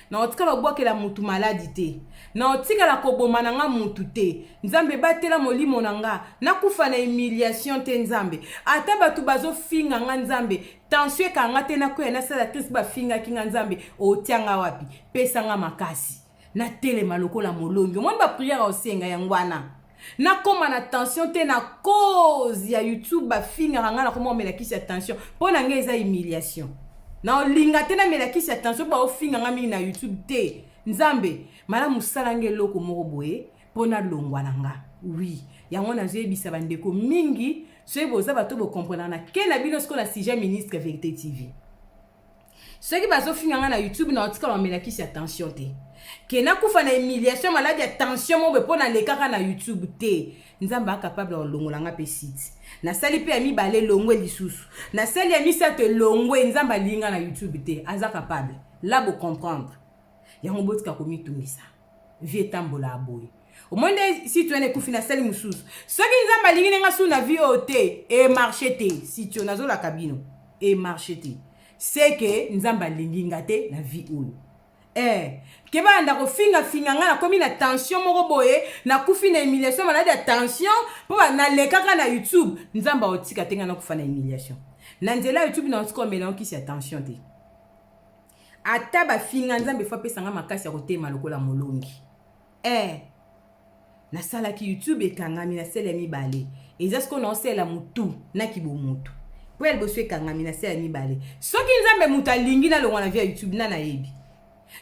na otikala obwakela mutu maladi te na otikala koboma na nga mutu te nzambe batela molimo na nga nakufa na humiliation te nzambe ata bato bazofinga nga nzambe tension ekanga te nakoya nasala Christ bafingaki nga nzambe otianga wapi pesa nga makasi na telema lokola molongi omoni bapriere osenga yango wana nakoma na tension te na cause ya YouTube bafingaka nga na koma omelakisi ya tension mpo na nga eza humiliation na olinga te na melakisi ya tension mpo ofinga nga mingi na YouTube te nzambe malamu osalanga eloko moko boye mpo nalongwa na nga oui yango nazoyebisa bandeko mingi soki boza bato bokomprena na ke na bino siko na sujet ministre Vérité TV soki bazofinga nga na YouTube na otikala bamelakisi ya tension te ke nakufa na humiliation maladi ya tension mobe mpo nalekaka na YouTube te nzambe akapable olongola nga mpe site nasali mpe ya mibale longwe lisusu nasali ya misato longwe nzambe alinga na YouTube te aza capable la bocomprendre yango botika komitungisa vie etambola aboye omonde site ekufi nasali mosusu soki nzambe alingi nenga su na vie oyo te emarche te sitio nazolaka bino emarche te seke nzambe alingi nga te na vie oyo keba nda kofinga finga nga na komi na tension moko boye na kufi na humiliation maladi ya tension po na lekaka na YouTube nzamba otika tenga na kufa na humiliation na nzela YouTube na otika omela okisi ya tension te ata bafinga nzambe fa pesa nga makasi ya kotema lokola molongi nasalaki YouTube ekangami na sele mibale eza siko na osela mutu na kibo mutu po elboso ekangami na sele mibale soki nzambe mutu alingi na longwa na via YouTube na nayebi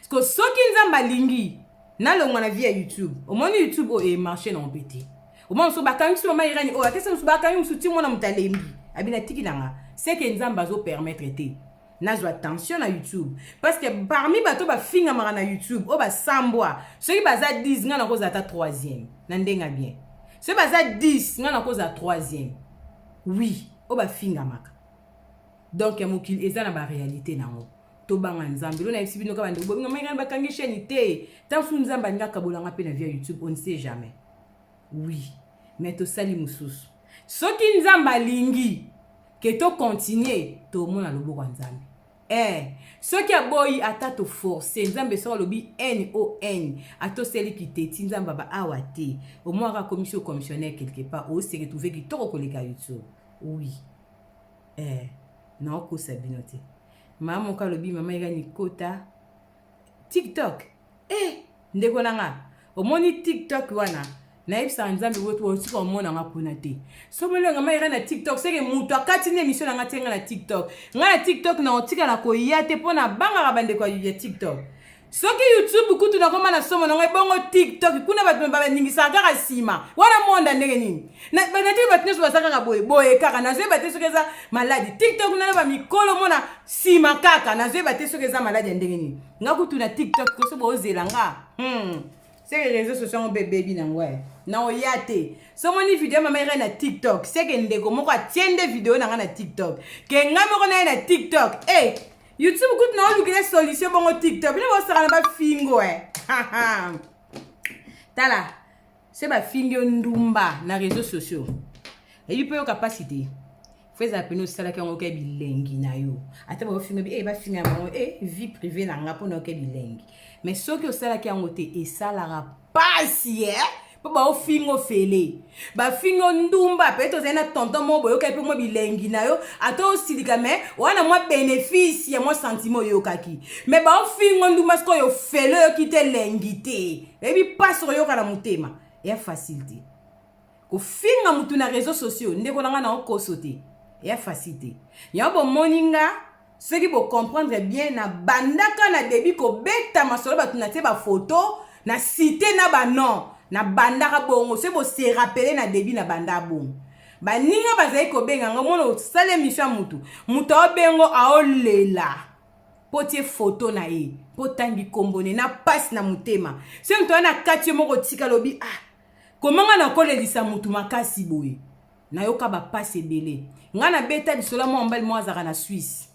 siko soki nzambe alingi na longwa na via YouTube omoni YouTube o marché na mpete omoni so bakangi so mama irani o atesa so bakangi musuti mona mutalembi abina tiki nanga c'est que nzambe azo permettre te nazwa attention na YouTube parce que parmi bato bafinga mara na YouTube o basambwa soki baza 10 nga na koza ata 3e na ndenga bien soki baza 10 nga na koza 3e oui o bafinga maka donc ya mokili eza na ba réalité nango to banga nzambe lo na yebisi bino ka bande bo nga manga bakangi chaîne te tant su nzamba ngaka bolanga pe na via YouTube on ne sait jamais oui mais to sali mususu soki nzamba lingi ke to continuer to mona loboko nzambe soki aboyi ata to forcer nzambe so lobi NON ato seli kiteti nzamba ba awa te au moins ka commissionnaire quelque part o se retrouver ki to koleka YouTube oui na ko sabinote mama ka lobi mama ira ni kota TikTok ndeko nanga omoni TikTok wana na yebisa nzambe wotu wotu ko mona nga pona te so molonga ma ira na TikTok seke mutu akati ne mission nga tenga na TikTok nga na TikTok na otika na ko yate pona banga ka bande ko ya TikTok soki YouTube kutu na koma na somo na bongo TikTok kuna batu ba ningisa kaka sima wana monda ndenge nini na banati batneso basaka ka boye kaka na zeba te sokeza maladi TikTok na ba mikolo mona sima kaka na zeba te sokeza maladi ndenge nini nga kutu na TikTok ko so bozela nga c'est que les réseaux sociaux ont bébé binangwe na oyate so moni vidéo mama ira na TikTok c'est que ndeko moko atiende vidéo na nga na TikTok ke nga moko na TikTok YouTube kutu na olukile solution bongo TikTok bino bosaka na ba fingo tala c'est ba fingo ndumba na réseaux sociaux et il peut yo capacité fais apeno sala ke ngoke bilengi na yo ata ba fingo bi ba finga mo vie privée na nga pona ke bilengi mais soki osala ke ngote esalara pasi po ba ofingo fele ba fingo ndumba pe to zena tonton mo boyo ka pe mo bilengi na yo ato osilika me wana mo bénéfice ya mo sentiment yo kaki mais ba ofingo ndumba sko yo fele yo kite lengi te ebi paso yo kana mutema ya facilité kofinga mutu na réseaux sociaux ndeko nanga na okoso te ya facilité ya bo moninga soki bo comprendre bien na bandaka na début kobeta masolo bato na te ba photo na cité na ba non na bandaka bongo soki bo se rappeler na début na banda bongo baninga bazali kobenga ngo mona osala émission ya mutu aobengo aolela po tie photo na ye po tangi kombone na pasi na motema so mutu wana kati ye moko tika lobi komanga na kolelisa mutu makasi boye nayoka bapasi ebele nga na beta lisolo mwa mbali mwa azaka na Suisse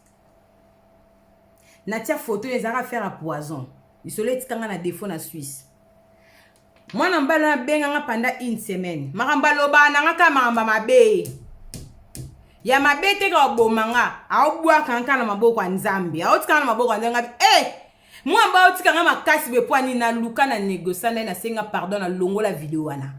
natia photo ezaka faire à poison lisolo etikanga na défaut na Suisse mwana mbali na benga nga pendant une semaine makamba loba na nga ka makamba mabe ya mabe te ka bomanga aobwaka nka na maboko ya Nzambe aotika na maboko ya Nzambe mwamba otika nga makasi bepwani na luka na négocia na senga pardon na longola video wana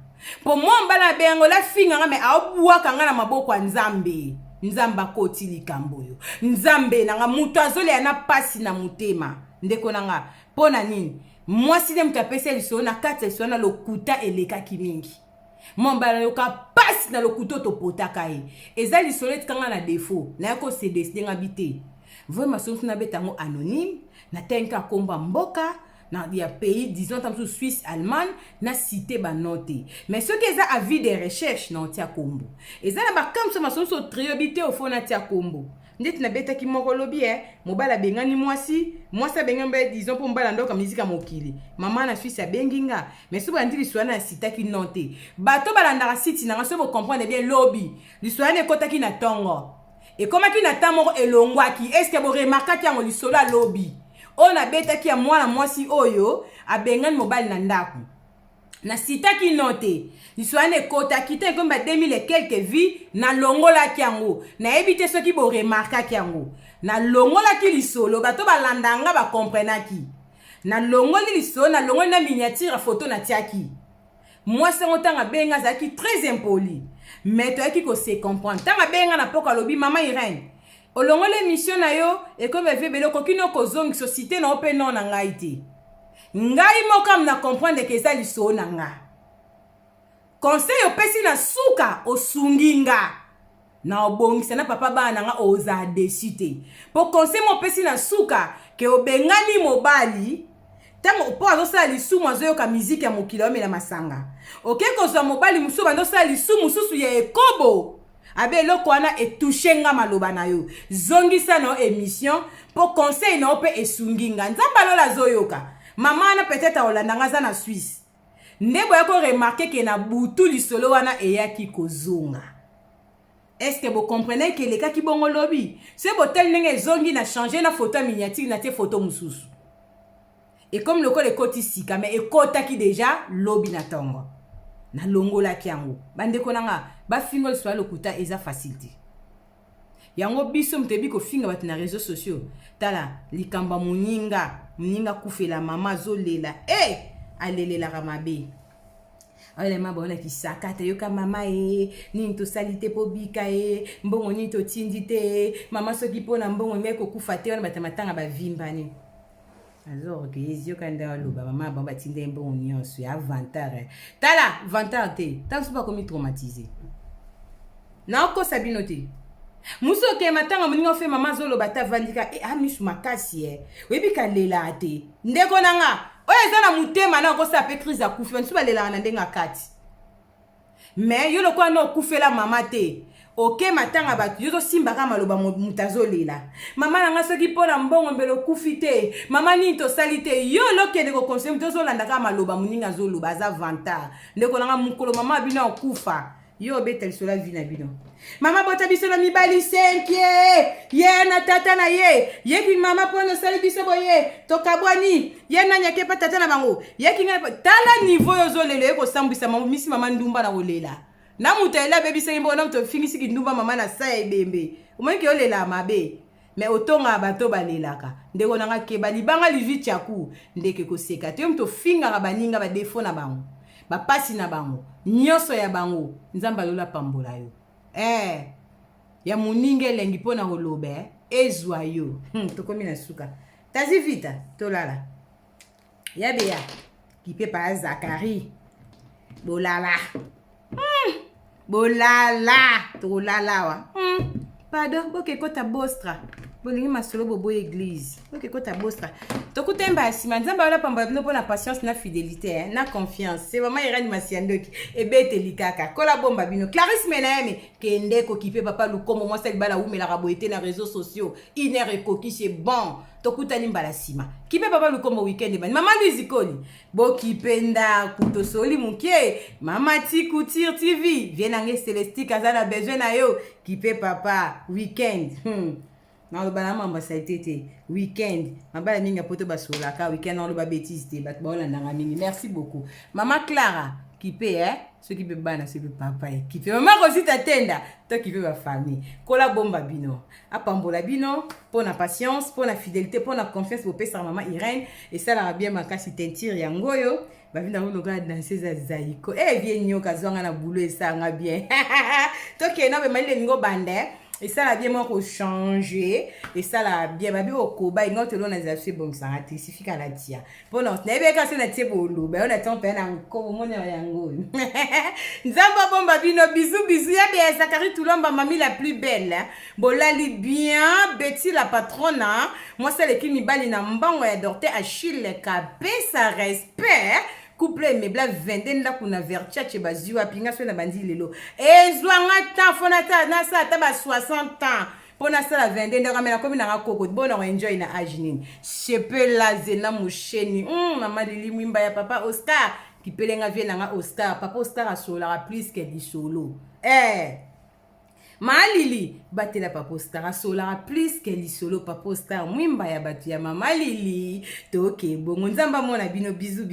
po mwamba na bengo la finga nga me aobwaka nga na maboko ya Nzambe Nzambe akoti likambo yo Nzambe nanga mutu azole na pasi na mutema ndeko nanga pona nini mwasi de mutapesa lisolo na kati lisolo na lokuta elekaki mingi mwamba na yoka pasi na lokuto topotaka ye eza lisolo etikanga na défaut na yako se décider nga bite vraiment sonsu na betango anonyme na tenka komba mboka na ya pays disons tam Suisse Allemagne na cité ba noté mais ce qui est avis des recherches na tia kombo eza na ba comme ça masonso triobité au fond na tia kombo ndeti na beta ki moko lobi mobala bengani mwasi bengambe disons pour mbala ndoka musique mokili mama na Suisse benginga mais so bandi liswana na cité ki noté bato balanda site na so bo comprendre bien lobby liswana ekotaki na tongo et comment ki na tamo elongwaki est-ce que bo remarquaki yango lisolo lobby on a beta ki ya mwana mwasi oyo abengani mobali na ndaku na sita ki note liswane kota kite komba 2000 et quelques vies na longola ki yango na ebite soki bo remarka ki yango na longola ki lisolo bato balandanga ba comprenaki na longoli lisolo na longoli na miniature photo na tiaki mwasi ngotanga benga zaki très impoli mais to yaki ko se comprendre tanga benga na poka lobi mama Irene olongole émission na yo et comme ve belo kokino ko zongi société na open non na ngai te ngai mokam na comprendre que ça liso na nga conseil opesi na suka osunginga na obongisa na papa bana nga oza desite po conseil mo opesi na suka ke obengani mobali tango po azosala lisumu azoyoka miziki ya mokili omela masanga oke kozwa mobali mususu bandosala lisumu mususu ya ekobo abe eloko wana etouche nga maloba na yo zongisa na émission po conseil na ope esunginga nzamba lola zoyoka mama na peut-être olanda nga za na Suisse ndebo yako remarquer que na butu lisolo wana eyaki kozonga est-ce que vous comprenez que les cas qui bon lobby c'est botel ndenge zongi na changer na photo miniature na te photo mususu et comme le col ekoti sika mais ekota ki déjà lobby na tongo na longola ki yango bandeko nanga ba fingol soit lokuta eza facilité yango biso mtebi ko finga bat na réseaux sociaux tala likamba muninga kufela mama zolela alelela ramabe ale mabona kisaka te yoka mama nini to salite po bika mbongo nini to tindite mama soki pona mbongo meko kufa te wana batamatanga bavimbani alors que yezio kanda loba mama ba batinde mbongo nyonso ya vantar tala vantar te tanso ba komi traumatisé na ko sabino te muso ke matanga muninga fe mama zolo bata vandika amisu makasi webi kalela te ndeko nanga oyo eza na mutema na kosa pe crise ya kufi nsuba lela na ndenga kati mais yo lokwa no kufela mama te oke matanga batu yo simbaka maloba mutazo lela mama nanga soki pona mbongo mbelo kufi te mama ni to salite yo lokende ko conseil mutazo landa ka maloba muninga zolo baza vanta ndeko nanga mukolo mama bino okufa yo betel sola vina bino mama bota biso na mibali 5 ye na tata na ye ki mama pono sali biso boye tokabwani ye na nyake pa tata na bango ye ki ngana tala niveau yo zolele ko sambisa mama misi mama ndumba na olela na mutela bebi sengo na to fingisi ki ndumba mama na sa ebembe umonki olela mabe mais otonga bato balelaka ndeko nanga ke balibanga liviti yaku ndeke ko seka te mto finga baninga ba defo na bango ba pasi na bango nyoso ya bango nzamba lola pambola yo ya muninge lengi pona holobe ezwa yo tokomi na suka tazi vita tolala ya beya kipe pa Zakari bolala bolala tolala wa pardon boke kota bostra bolingi masolo bobo église boke kota bostra tokutemba sima nzamba wala pamba bino pona patience na fidélité na confiance c'est vraiment irani masiandoki ebete likaka kola bomba bino Clarisse Menayeme kende ko kipe papa lukombo moi sel bala umela raboité na réseaux sociaux iner ekoki c'est bon tokutani mbala sima kipe papa lukombo weekend bani mama Louise Koli bo kipenda kutosoli mukie mama Tikutir TV vienange Celestique azana besoin na yo kipe papa weekend na bana mamba ça été weekend mabala minga poto basolaka weekend on ba bêtise te bat ba olanda mingi merci beaucoup mama Clara kipe ce qui peut bana c'est le papa kipe mama Rosita Tenda to kipe ba famille kola bomba bino apambola bino pour la patience pour la fidélité pour la confiance pour pesa maman Irène et ça la bien makasi tentire yangoyo ba vina ngo ga danser za zaiko bien nyoka zonga na boulot et ça nga bien to ke na be mali ngo bande et ça la bien moi ko changer et ça la bien babi okoba ingoto lo na za se bon ça ratisifika la tia pour non na be ka se na tie bolo ba on attend pe na ko mo nya yango nzamba bomba bino bisous ya bien Zakari Toulomba mamie la plus belle bolali bien Betty la patronne moi celle qui mi bali na mbango ya Dorté Achille Kapé ça respect couple mebla 20 nda kuna vercha che baziwa pinga so na bandi lelo ezwanga ta fona ta na sa ta ba 60 ans pona sa la 20 nda kamela komi na koko bona enjoy na ajinin chepe la zena musheni mama lili mwimba ya papa Oscar kipelenga vie na Oscar papa Oscar asola plus que di solo Malili batela papa Oscar asola plus que li solo papa Oscar mwimba ya batu ya mama Lili toke bongo nzamba mona bino bisous